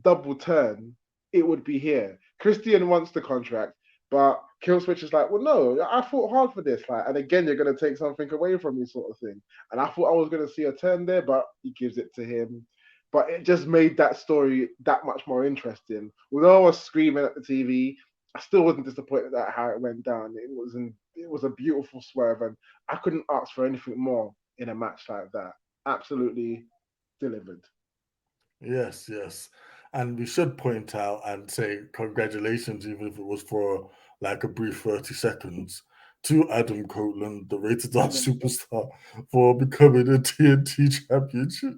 double turn, it would be here. Christian wants the contract, but Killswitch is like, well, no, I fought hard for this, like, and again, you're gonna take something away from me, sort of thing. And I thought I was gonna see a turn there, but he gives it to him. But it just made that story that much more interesting. Although I was screaming at the TV, I still wasn't disappointed at how it went down. It was a beautiful swerve, and I couldn't ask for anything more in a match like that. Absolutely delivered. Yes, yes. And we should point out and say congratulations, even if it was for like a brief 30 seconds, to Adam Copeland, the Rated R Yeah, superstar, for becoming a TNT championship.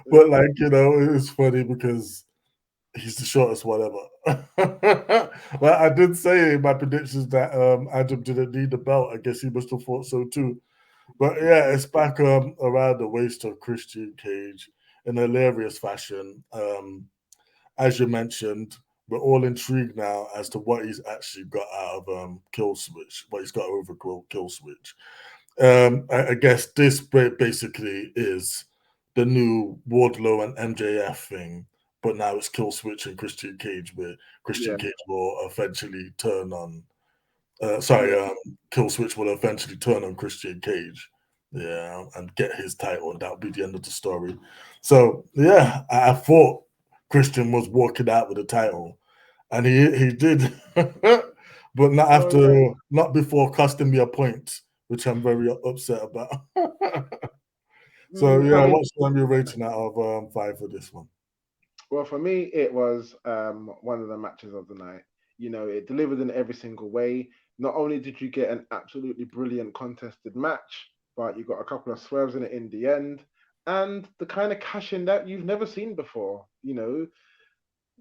But yeah, like, it's funny because he's the shortest one ever. Well, I did say in my predictions that Adam didn't need the belt. I guess he must have thought so too. But yeah, it's back around the waist of Christian Cage in a hilarious fashion. As you mentioned, we're all intrigued now as to what he's actually got out of Kill Switch, what he's got over Kill Switch. I guess this basically is the new Wardlow and MJF thing, but now it's Kill Switch and Christian Cage, where Christian yeah, Cage will eventually turn on. yeah. Kill Switch will eventually turn on Christian Cage, yeah, and get his title, and that'll be the end of the story. So yeah, I thought Christian was walking out with the title, and he did, but not Oh yeah. after, not before costing me a point, which I'm very upset about. So I yeah, mean, what's your rating out of 5 for this one? well, for me, it was one of the matches of the night. It delivered in every single way. Not only did you get an absolutely brilliant contested match, but you got a couple of swerves in it in the end, and the kind of cash in that you've never seen before.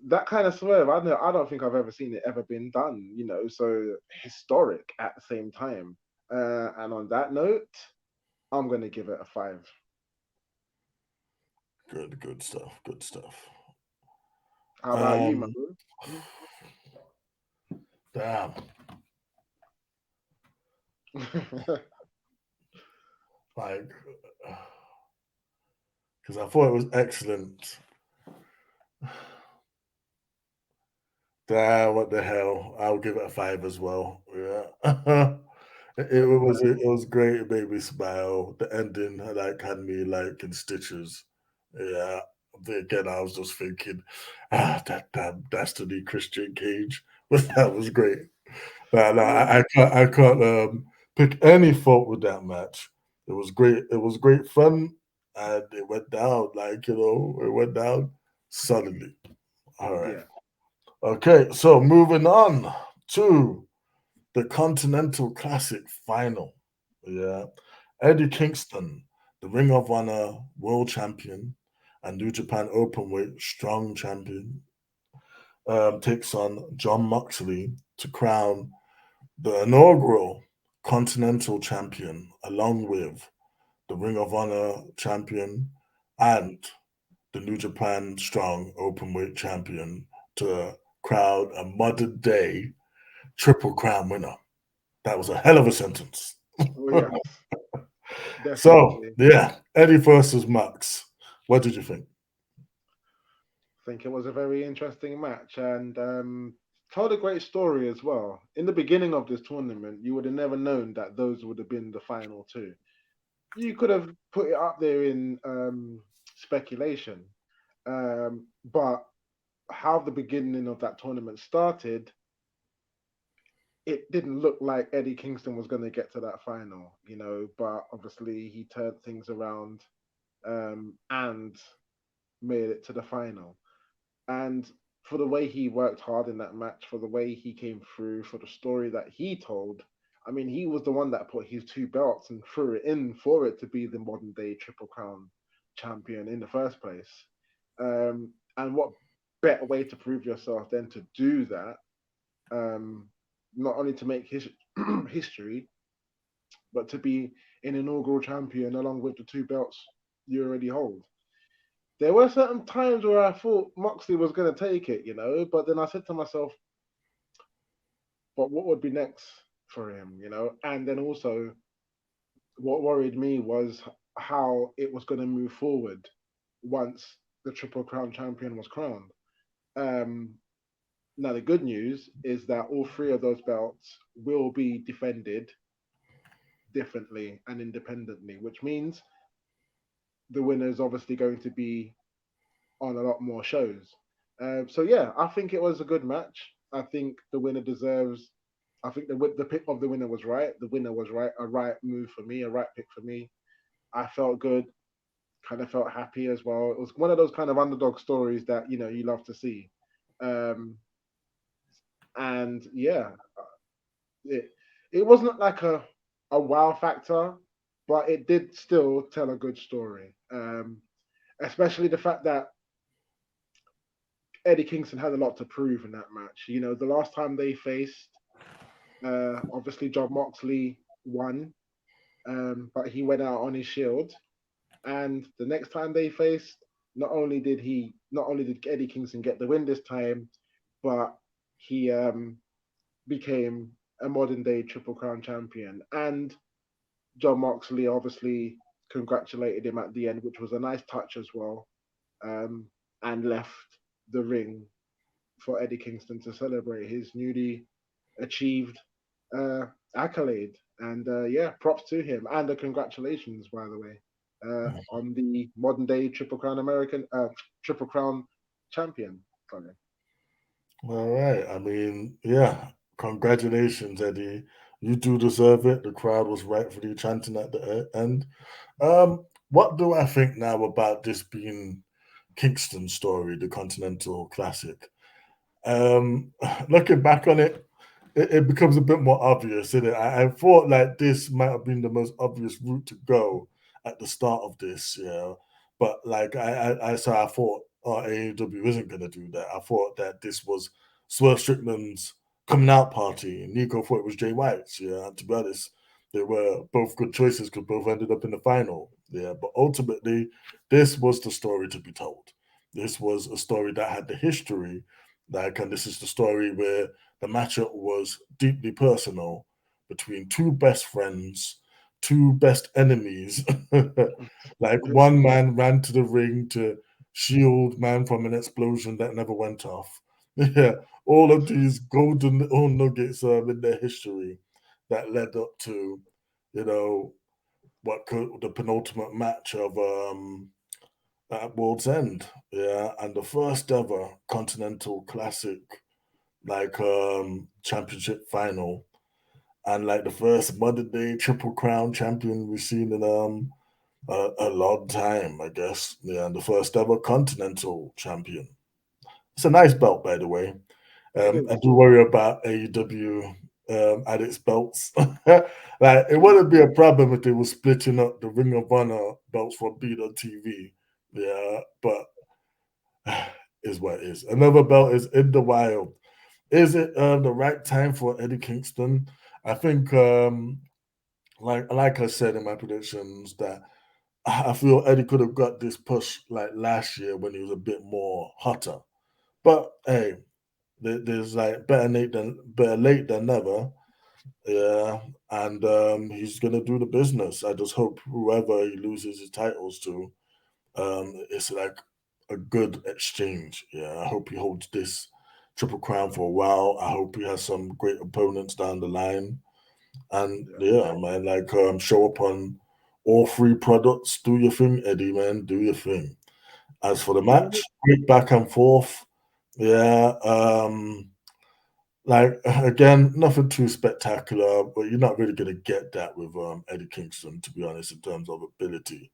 That kind of swerve, I don't think I've ever seen it ever been done. So historic at the same time. And on that note, I'm gonna give it a 5. Good stuff. Good stuff. How about you, Um, Maru? damn, like, because I thought it was excellent. Damn, what the hell? I'll give it a 5 as well. Yeah. It was great. It made me smile. The ending had me like in stitches. Yeah. But again, I was just thinking, that damn dastardly Christian Cage. But that was great. No, Yeah. I can't pick any fault with that match. It was great. It was great fun, and it went down it went down suddenly. All right. Yeah. Okay, so moving on to the Continental Classic final. Yeah. Eddie Kingston, the Ring of Honor World Champion and New Japan Openweight Strong Champion, takes on John Moxley to crown the inaugural Continental Champion, along with the Ring of Honor Champion and the New Japan Strong Openweight Champion, to crown a modern day Triple Crown winner. That was a hell of a sentence. Oh yeah. So, Definitely. yeah, Eddie versus Max. What did you think? Think it was a very interesting match, and told a great story as well. In the beginning of this tournament, you would have never known that those would have been the final two. You could have put it up there in speculation, but how the beginning of that tournament started, it didn't look like Eddie Kingston was going to get to that final, but obviously he turned things around and made it to the final. And for the way he worked hard in that match, for the way he came through, for the story that he told, I mean, he was the one that put his two belts and threw it in for it to be the modern day Triple Crown champion in the first place. And what better way to prove yourself than to do that? Not only to make his history, but to be an inaugural champion along with the two belts you already hold. There were certain times where I thought Moxley was going to take it, but then I said to myself, but what would be next for him? And then also, what worried me was how it was going to move forward once the Triple Crown champion was crowned. Um, Now, the good news is that all three of those belts will be defended differently and independently, which means the winner is obviously going to be on a lot more shows. So yeah, I think it was a good match. I think the winner deserves. I think the pick of the winner was right. The winner was right. A right move for me. A right pick for me. I felt good. Kind of felt happy as well. It was one of those kind of underdog stories that you love to see. Um, and yeah, it it wasn't like a wow factor, but it did still tell a good story. Especially the fact that Eddie Kingston had a lot to prove in that match. The last time they faced, obviously John Moxley won, but he went out on his shield. And the next time they faced, not only did Eddie Kingston get the win this time, but he became a modern day Triple Crown champion. And John Moxley obviously congratulated him at the end, which was a nice touch as well, um, and left the ring for Eddie Kingston to celebrate his newly achieved uh, accolade. And yeah, props to him and the congratulations, by the way, on the modern day Triple Crown champion. Sorry. All right. I mean, yeah, congratulations, Eddie. You do deserve it. The crowd was rightfully chanting at the end. What do I think now about this being Kingston's story, the Continental Classic? Um, Looking back on it, it becomes a bit more obvious, isn't it? I thought like this might have been the most obvious route to go at the start of this, But like I thought, oh, AEW isn't going to do that. I thought that this was Swerve Strickland's coming out party. Nico thought it was Jay White's, And to be honest, they were both good choices because both ended up in the final, But ultimately, this was the story to be told. This was a story that had the history, and this is the story where the matchup was deeply personal between two best friends, two best enemies. Like Yeah. one man ran to the ring to shield man from an explosion that never went off. Yeah, all of these golden little nuggets in their history that led up to, you know, what could the penultimate match of at World's End. Yeah, and the first ever Continental Classic championship final, and like the first modern day Triple Crown champion we've seen in a long time, I guess. Yeah, and the first ever Continental champion. It's a nice belt, by the way. It I is. do worry about AEW at its belts. Like it wouldn't be a problem if they were splitting up the Ring of Honor belts for Beat on TV. Yeah, but is what it is. Another belt is in the wild. Is it the right time for Eddie Kingston? I think, like I said in my predictions, that I feel Eddie could have got this push like last year when he was a bit more hotter. But hey, there's like better late than never. Yeah, and he's gonna do the business. I just hope whoever he loses his titles to, it's like a good exchange. Yeah, I hope he holds this Triple Crown for a while. I hope he has some great opponents down the line. And yeah, man, like show up on all three products. Do your thing, Eddie, man. Do your thing. As for the match, quick back and forth. Yeah. Like again, nothing too spectacular, but you're not really gonna get that with Eddie Kingston, to be honest, in terms of ability.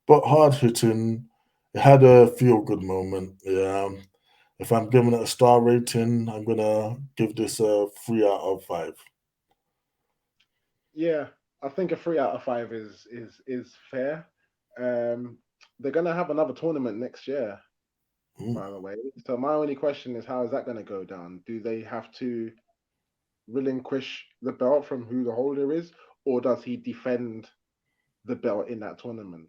But hard hitting, it had a feel good moment. Yeah. If I'm giving it a star rating, I'm gonna give this a 3 out of 5. Yeah, I think a 3 out of 5 is fair. Um, they're gonna have another tournament next year, Mm. by the way. So my only question is, how is that gonna go down? Do they have to relinquish the belt from who the holder is, or does he defend the belt in that tournament?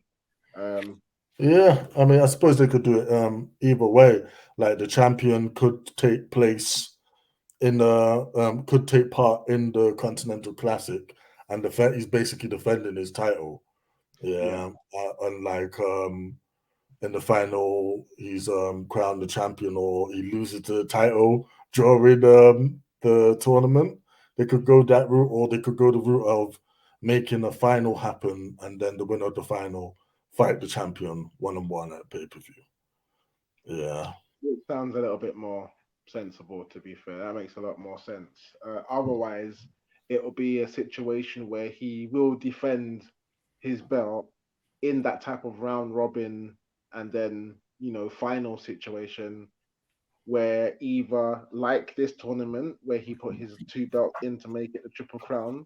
Um, Yeah, I mean, I suppose they could do it either way. Like the champion could take place in the could take part in the Continental Classic, and he's basically defending his title. yeah, Yeah, unlike in the final, he's crowned the champion, or he loses the title during the tournament. They could go that route, or they could go the route of making a final happen, and then the winner of the final fight the champion 1-on-1 at pay-per-view. Yeah. it sounds a little bit more sensible. To be fair, that makes a lot more sense. Otherwise, it'll be a situation where he will defend his belt in that type of round robin and then final situation where either like this tournament where he put his two belts in to make it the triple crown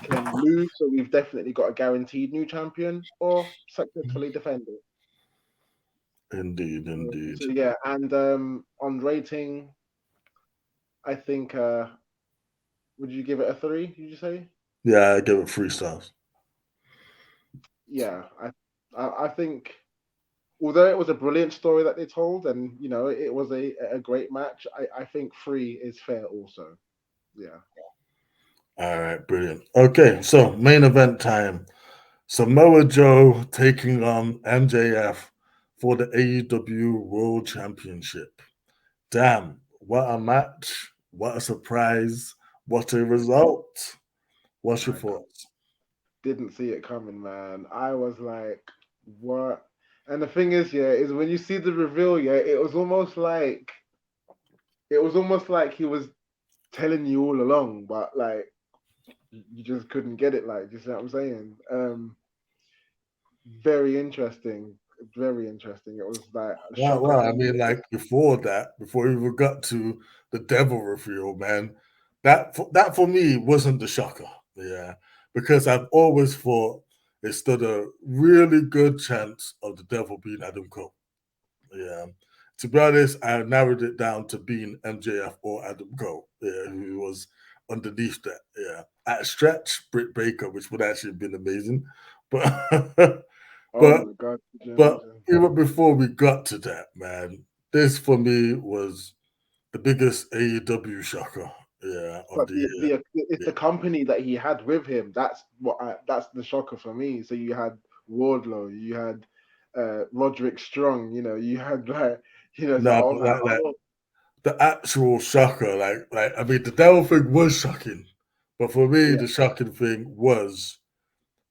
can lose, so we've definitely got a guaranteed new champion, or successfully defend it. Indeed, indeed. So yeah, and on rating, I think would you give it a 3? Did you say? Yeah, I give it 3 stars. Yeah, I think although it was a brilliant story that they told, and it was a great match, I think 3 is fair also. Yeah. All right, brilliant. Okay, so main event time. Samoa Joe taking on MJF for the AEW World Championship. Damn, what a match. What a surprise. What a result. What's your My God, thoughts? didn't see it coming, man. I was like, what? And the thing is, yeah, is when you see the reveal, yeah, it was almost like he was telling you all along, but like you just couldn't get it. Like, you see what I'm saying? Very interesting. Very interesting. It was like a shocker Well, for I me. mean, like before that, before we even got to the devil reveal, man, that for me wasn't the shocker. Yeah, because I've always thought it stood a really good chance of the devil being Adam Cole. Yeah. To be honest, I narrowed it down to being MJF or Adam Cole, yeah, who was underneath that. Yeah. At a stretch, Britt Baker, which would actually have been amazing. But Oh but my God, could you but imagine? even before we got to that, man, this for me was the biggest AEW shocker, yeah, of But the the it's year. the company that he had with him. That's the shocker for me. So you had Wardlow, you had Roderick Strong. You had so No, I was but like, like oh the actual shocker, like I mean, the devil thing was shocking, but for me, yeah, the shocking thing was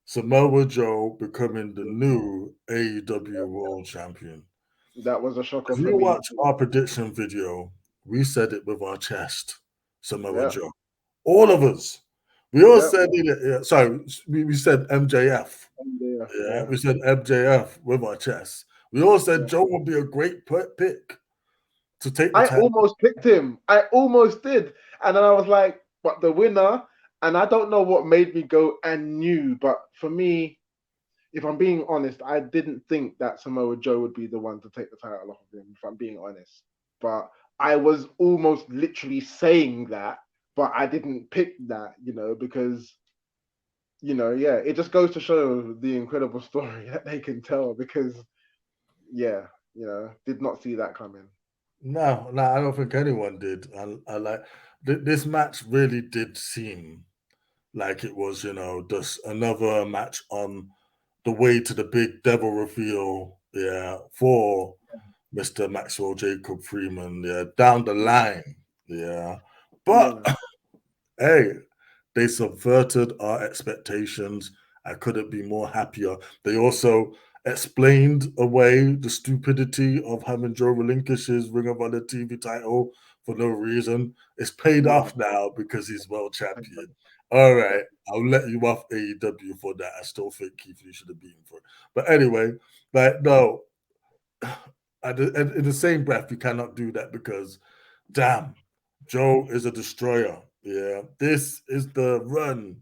Samoa Joe becoming the yeah, new AEW World Champion. that was a shocker If for you me watch too. our prediction video, we said it with our chest, Samoa Yeah, Joe. All of us. We all yeah, said it. Yeah, sorry, we said MJF. MJF, Yeah, yeah, we said MJF with our chest. We all said yeah. Joe would be a great pick to take the I title. almost picked him. I almost did, and then I was like, but the winner. And I don't know what made me go and knew, but for me, if I'm being honest, I didn't think that Samoa Joe would be the one to take the title off of him, if I'm being honest. But I was almost literally saying that, but I didn't pick that, because, yeah, it just goes to show the incredible story that they can tell because, yeah, did not see that coming. No, I don't think anyone did. I like this match really did seem like it was, just another match on the way to the big devil reveal, yeah, for Mr. Maxwell Jacob Freeman, yeah, down the line, yeah. But Yeah. hey, they subverted our expectations. I couldn't be more happier. They also explained away the stupidity of having Joe relinquish his Ring of Honor TV title for no reason. It's paid Yeah. off now because he's world champion. All Yeah. right, I'll let you off AEW for that. I still think Keith Lee should have beaten for it. But anyway, like, no, in the same breath, you cannot do that because, damn, Joe is a destroyer. Yeah, this is the run.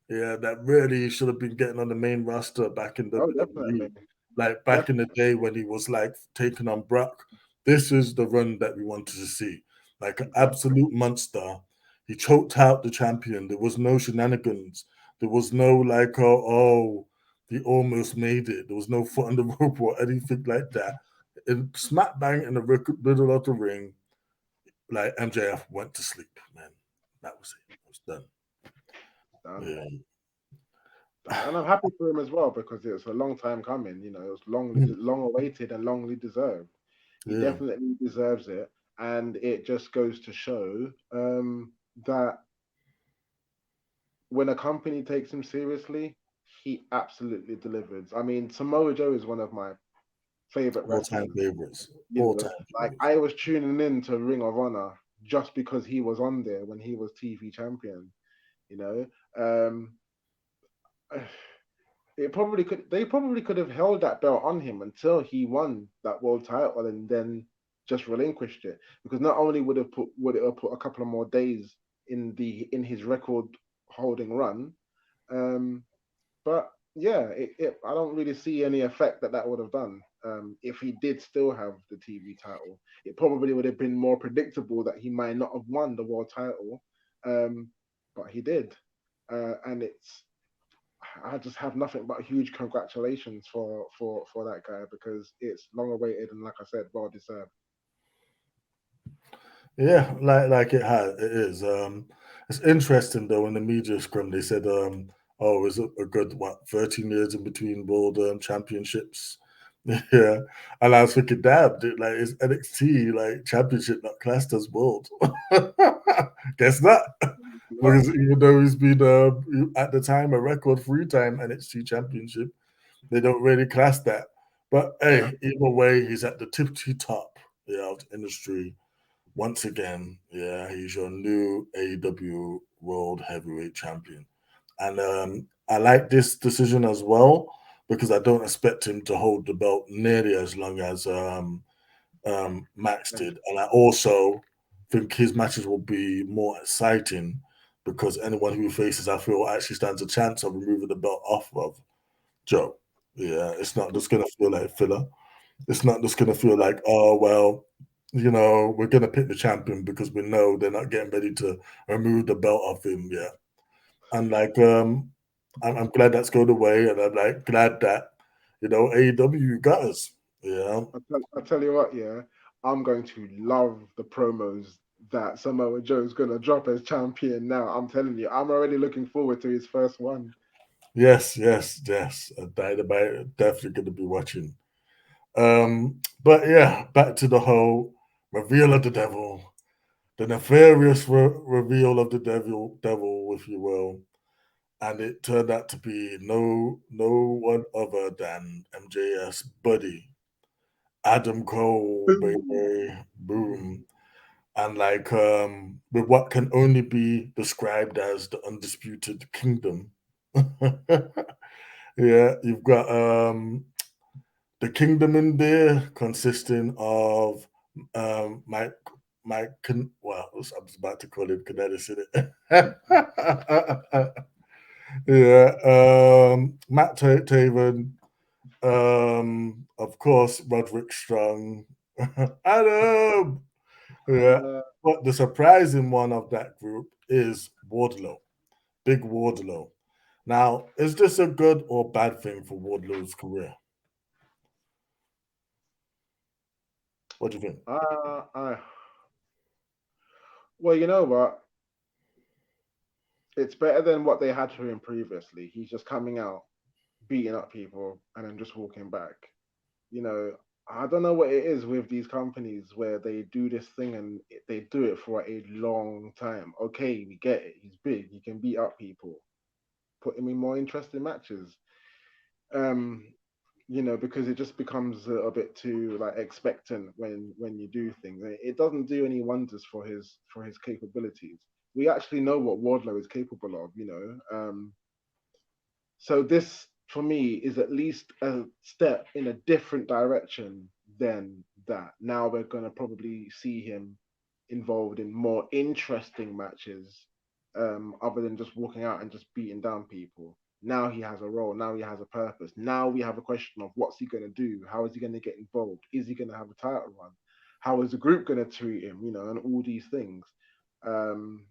Yeah, that really should have been getting on the main roster back in Oh, WWE. definitely. Like back in the Definitely. day when he was like taking on Brock. This is the run that we wanted to see. Like an Exactly. absolute monster. He choked out the champion. There was no shenanigans. There was no like, oh, he almost made it. There was no foot on the rope or anything like that. In smack bang in the middle of the ring, like MJF went to sleep, man. That was it. It was done. Done. Yeah. And I'm happy for him as well because it's a long time coming. You know, it was long awaited and longly deserved. He Yeah. definitely deserves it, and it just goes to show that when a company takes him seriously, he absolutely delivers. I mean, Samoa Joe is one of my favorite All time wrestlers. favorites. You All know, time like favorites. I was tuning in to Ring of Honor just because he was on there when he was TV champion. You know, um, it probably could. They probably could have held that belt on him until he won that world title and then just relinquished it. Because not only would it have put a couple of more days in his record holding run, um, but yeah, I don't really see any effect that would have done. If he did still have the TV title, it probably would have been more predictable that he might not have won the world title, um, but he did, and it's. I just have nothing but huge congratulations for that guy because it's long awaited and, like I said, well deserved. Yeah, like it has. It is. It's interesting though. In the media scrum, they said, "Oh, is it a good 13 years in between world championships?" Yeah, and I was thinking, damn, dude, like is NXT like championship not classed as world? Guess not, Not because even though he's been at the time a record 3-time NXT championship, they don't really class that. But yeah, hey, either way, he's at the tippy top, yeah, of the industry once again. Yeah, he's your new AEW World Heavyweight Champion, and I like this decision as well because I don't expect him to hold the belt nearly as long as Max did, and I also think his matches will be more exciting because anyone who faces, I feel, actually stands a chance of removing the belt off of Joe. Yeah, it's not just gonna feel like filler. It's not just gonna feel like, oh well, we're gonna pick the champion because we know they're not getting ready to remove the belt off him yet. And like, I'm glad that's going away, and I'm like glad that AEW got us. Yeah, I tell you what, yeah, I'm going to love the promos that Samoa Joe's gonna drop as champion. Now, I'm telling you, I'm already looking forward to his first one. yes, yes, yes. Dynamite definitely going to be watching. But yeah, back to the whole reveal of the devil, the nefarious reveal of the devil, if you will. And it turned out to be no one other than MJS buddy, Adam Cole, Boom. baby, boom. And like with what can only be described as the undisputed kingdom. Yeah, you've got the kingdom in there consisting of Mike well, I was about to call him Canada City. Yeah, Matt Taven, of course, Roderick Strong, Adam. Yeah, Uh, but the surprising one of that group is Wardlow, Big Wardlow. Now, is this a good or bad thing for Wardlow's career? What do you think? uh, uh, well, you know what? It's better than what they had for him previously. He's just coming out, beating up people, and then just walking back. You know, I don't know what it is with these companies where they do this thing and they do it for a long time. Okay, we get it. He's big. He can beat up people. Put him in more interesting matches. Um, because it just becomes a bit too like expectant when you do things. It doesn't do any wonders for his capabilities. We actually know what Wardlow is capable of. So this, for me, is at least a step in a different direction than that. Now we're going to probably see him involved in more interesting matches, other than just walking out and just beating down people. Now he has a role. Now he has a purpose. Now we have a question of what's he going to do? How is he going to get involved? Is he going to have a title run? How is the group going to treat him? And all these things. Um,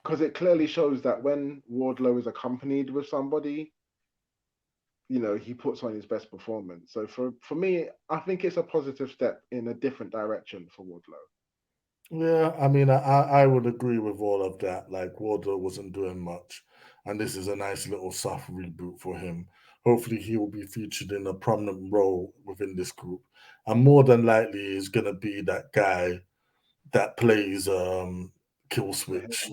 because it clearly shows that when Wardlow is accompanied with somebody, he puts on his best performance. So for me, I think it's a positive step in a different direction for Wardlow. Yeah, I mean, I would agree with all of that. Like, Wardlow wasn't doing much, and this is a nice little soft reboot for him. Hopefully, he will be featured in a prominent role within this group, and more than likely, is going to be that guy that plays Kill The head. Switch.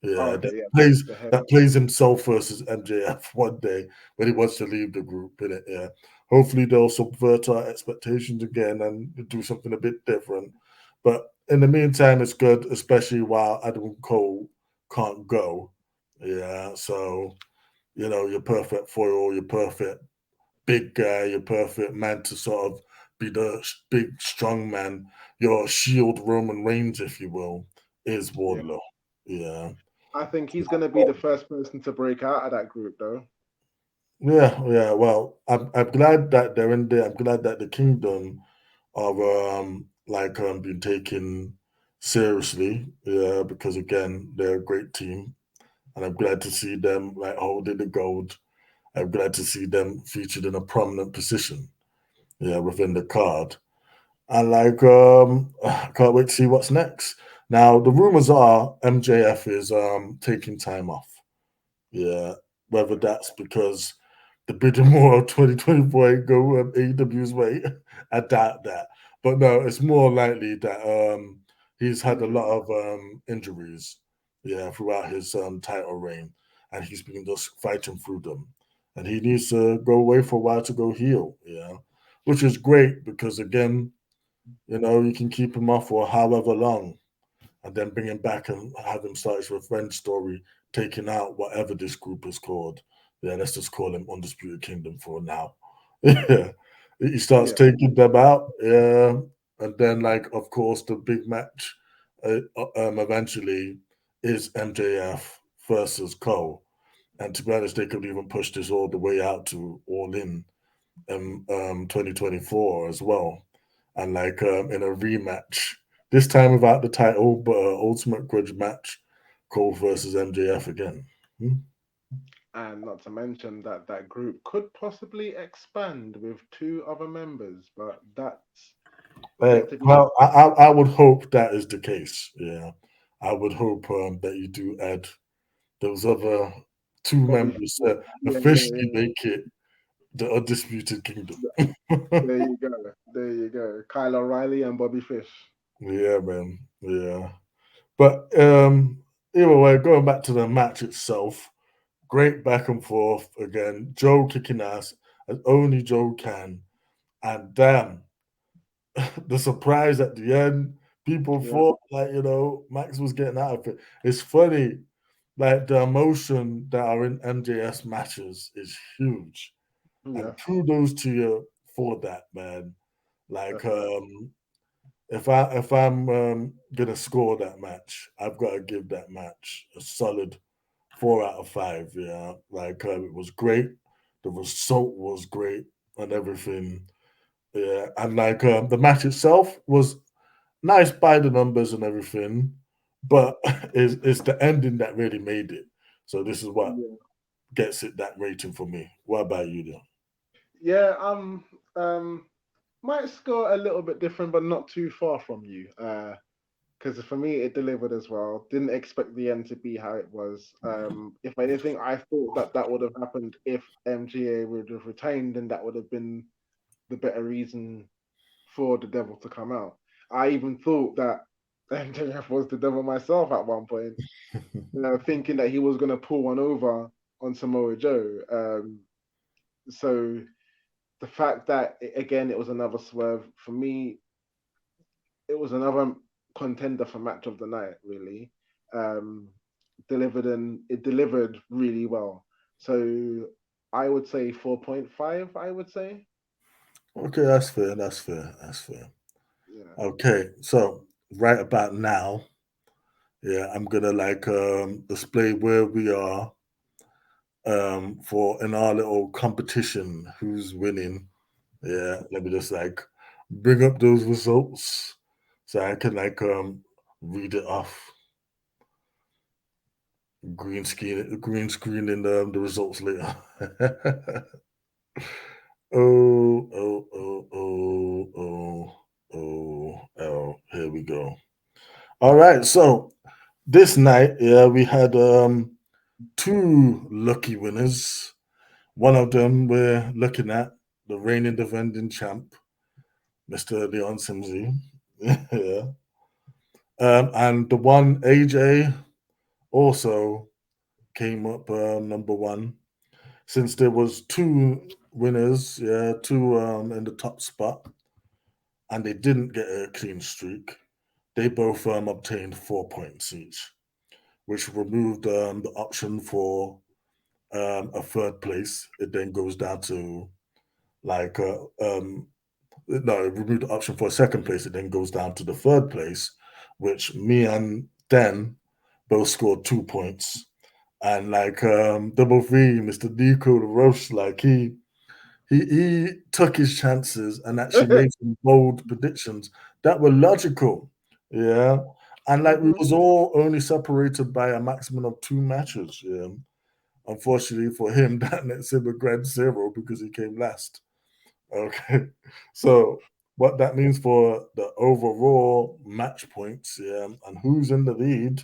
Oh, Yeah, okay, yeah, the head. that plays himself versus MJF one day when he wants to leave the group. In it, yeah. Hopefully they'll subvert our expectations again and do something a bit different. But in the meantime, it's good, especially while Adam Cole can't go. Yeah, so your perfect foil, your perfect big guy, your perfect man to sort of be the big strong man, your shield Roman Reigns, if you will, is Yeah, Wardlow. Yeah. I think he's gonna be the first person to break out of that group, though. Yeah, yeah. Well, I'm glad that they're in there. I'm glad that the Kingdom are being taken seriously. Yeah, because again, they're a great team, and I'm glad to see them like holding the gold. I'm glad to see them featured in a prominent position. Yeah, within the card. And can't wait to see what's next. Now the rumors are MJF is taking time off. Yeah, whether that's because the bidding war of 2024 ain't go AEW's way, I doubt that. But no, it's more likely that he's had a lot Injury. of injuries, yeah, throughout his title reign, and he's been just fighting through them, and he needs to go away for a while to go heal, yeah, which is great because again, you can keep him off for however long, and then bring him back and have him start his revenge story, taking out whatever this group is called. Yeah, let's just call him Undisputed Kingdom for now. Yeah, he starts Yeah, taking them out. Yeah, and then of course, the big match, eventually is MJF versus Cole. And to be honest, they could even push this all the way out to All In 2024 as well, and in a rematch this time without the title, but Ultimate Grudge match, Cole versus MJF again. Hmm? and not to mention that that group could possibly expand with two other members, but that's yet to be seen. Well, I would hope that is the case. Yeah, I would hope that you do add those other two Bobby. members Yeah, officially make it the Undisputed Kingdom. yeah. There you go. There you go. Kyle O'Reilly and Bobby Fish. Yeah, man. Yeah, but either way, going back to the match itself, great back and forth again. Joe kicking ass as only Joe can. And damn, the surprise at the end, people Yeah, thought Max was getting out of it. It's funny, like the emotion that are in MJS matches is huge. yeah, And kudos to you for that, man. Like definitely. if I'm gonna score that match, I've got to give that match a solid 4 out of 5. Yeah, it was great. The result was great and everything. Yeah, and the match itself was nice by the numbers and everything, but it's the ending that really made it. So this is what Yeah, gets it that rating for me. What about you, though? yeah. Um, might score a little bit different, but not too far from you. Because for me, it delivered as well. Didn't expect the end to be how it was. If anything, I thought that that would have happened if MGA would have retained, and that would have been the better reason for the devil to come out. I even thought that MJF was the devil myself at one point, thinking that he was going to pull one over on Samoa Joe. So the fact that again it was another swerve for me, it was another contender for match of the night. Really, um, it delivered really well. So I would say 4.5. I would say, Okay, that's fair. That's fair. That's fair. yeah. Okay, so right about now, yeah, I'm gonna like display where we are for in our little competition, who's winning. Yeah, let me just like bring up those results so I can like read it off. Green screen in the results later. Here we go. All right, so this night, yeah, we had two lucky winners. One of them we're looking at, the reigning defending champ, Mr. Leon Simsey. Yeah. And the one AJ also came up number one. Since there was two winners, yeah, two in the top spot, and they didn't get a clean streak, they both obtained 4 points each, which removed the option for a third place. It then goes down to like no, it removed the option for a second place. It then goes down to the third place, which me and Dan both scored 2 points. And like double V, Mr. Nico the roast, like he took his chances and actually made some bold predictions that were logical. Yeah. And like we Mhm. was all only separated by a maximum of 2 matches. Yeah. Unfortunately for him, that nets him a grand zero because he came last. Okay. So what that means for the overall match points, yeah, and who's in the lead,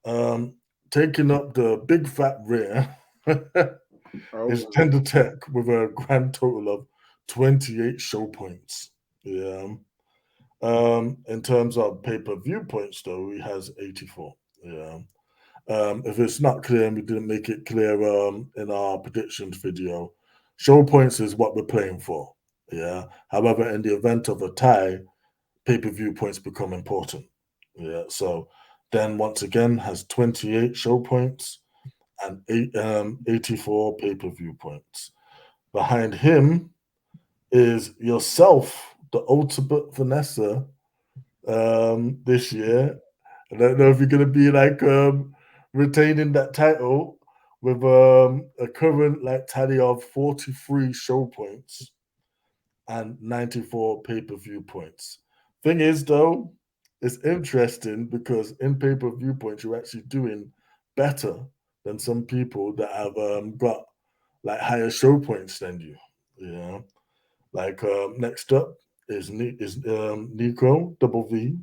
um, taking up the big fat rear is Oh, Tender Tech with a grand total of 28 show points. Yeah. In terms of pay-per-view points, though, he has 84. Yeah. If it's not clear and we didn't make it clear in our predictions video, show points is what we're playing for. Yeah. However, in the event of a tie, pay-per-view points become important. Yeah. So then once again has 28 show points and 84 pay-per-view points. Behind him is yourself, the ultimate Vanessa, this year. I don't know if you're going to be like retaining that title with a current like tally of 43 show points and 94 pay-per-view points. Thing is, though, it's interesting because in pay-per-view points, you're actually doing better than some people that have got like higher show points than you. Yeah. Like next up is Nico Double V,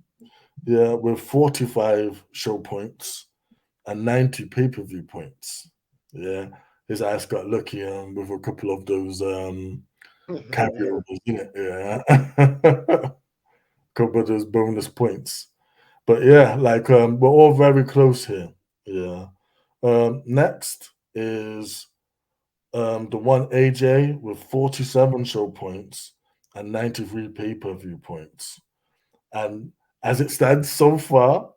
yeah, with 45 show points and 90 pay-per-view points. Yeah, his ass got lucky with a couple of those carryovers, in it. Yeah, couple of those bonus points. But yeah, like we're all very close here. Yeah. Next is the one AJ with 47 show points and 93 pay-per-view points. And as it stands so far,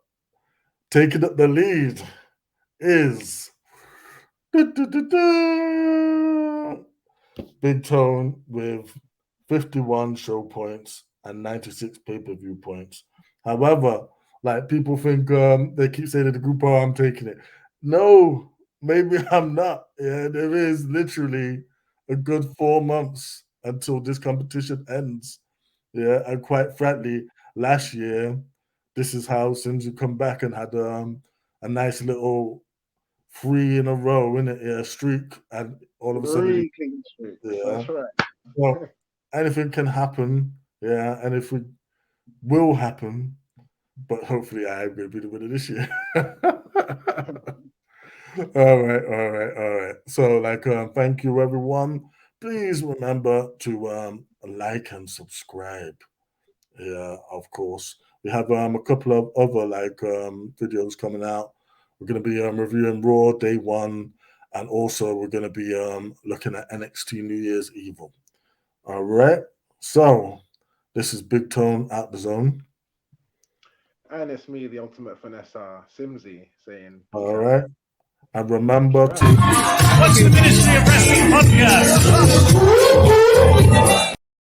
taking up the lead is Big Tone with 51 show points and 96 pay-per-view points. However, like people think they keep saying that the group, oh, I'm taking it. No, maybe I'm not. Yeah, there is literally a good 4 months until this competition ends. Yeah, and quite frankly, last year, this is how Simmzy come back and had a nice little 3 in a row in it, yeah, streak, and all of a sudden, 3 clean streaks. yeah. That's right. Well, anything can happen, yeah, and if it will happen, but hopefully I will be the winner this year. All right. So, like, thank you, everyone. Please remember to like and subscribe. Yeah, of course. We have a couple of other videos coming out. We're going to be reviewing Raw Day 1, and also we're going to be looking at NXT New Year's Evil. All right. So this is Big Tone out the zone. And it's me, the ultimate finesse, Simmzy, saying, All right. And remember to... What's the Ministry of Wrestling Podcast?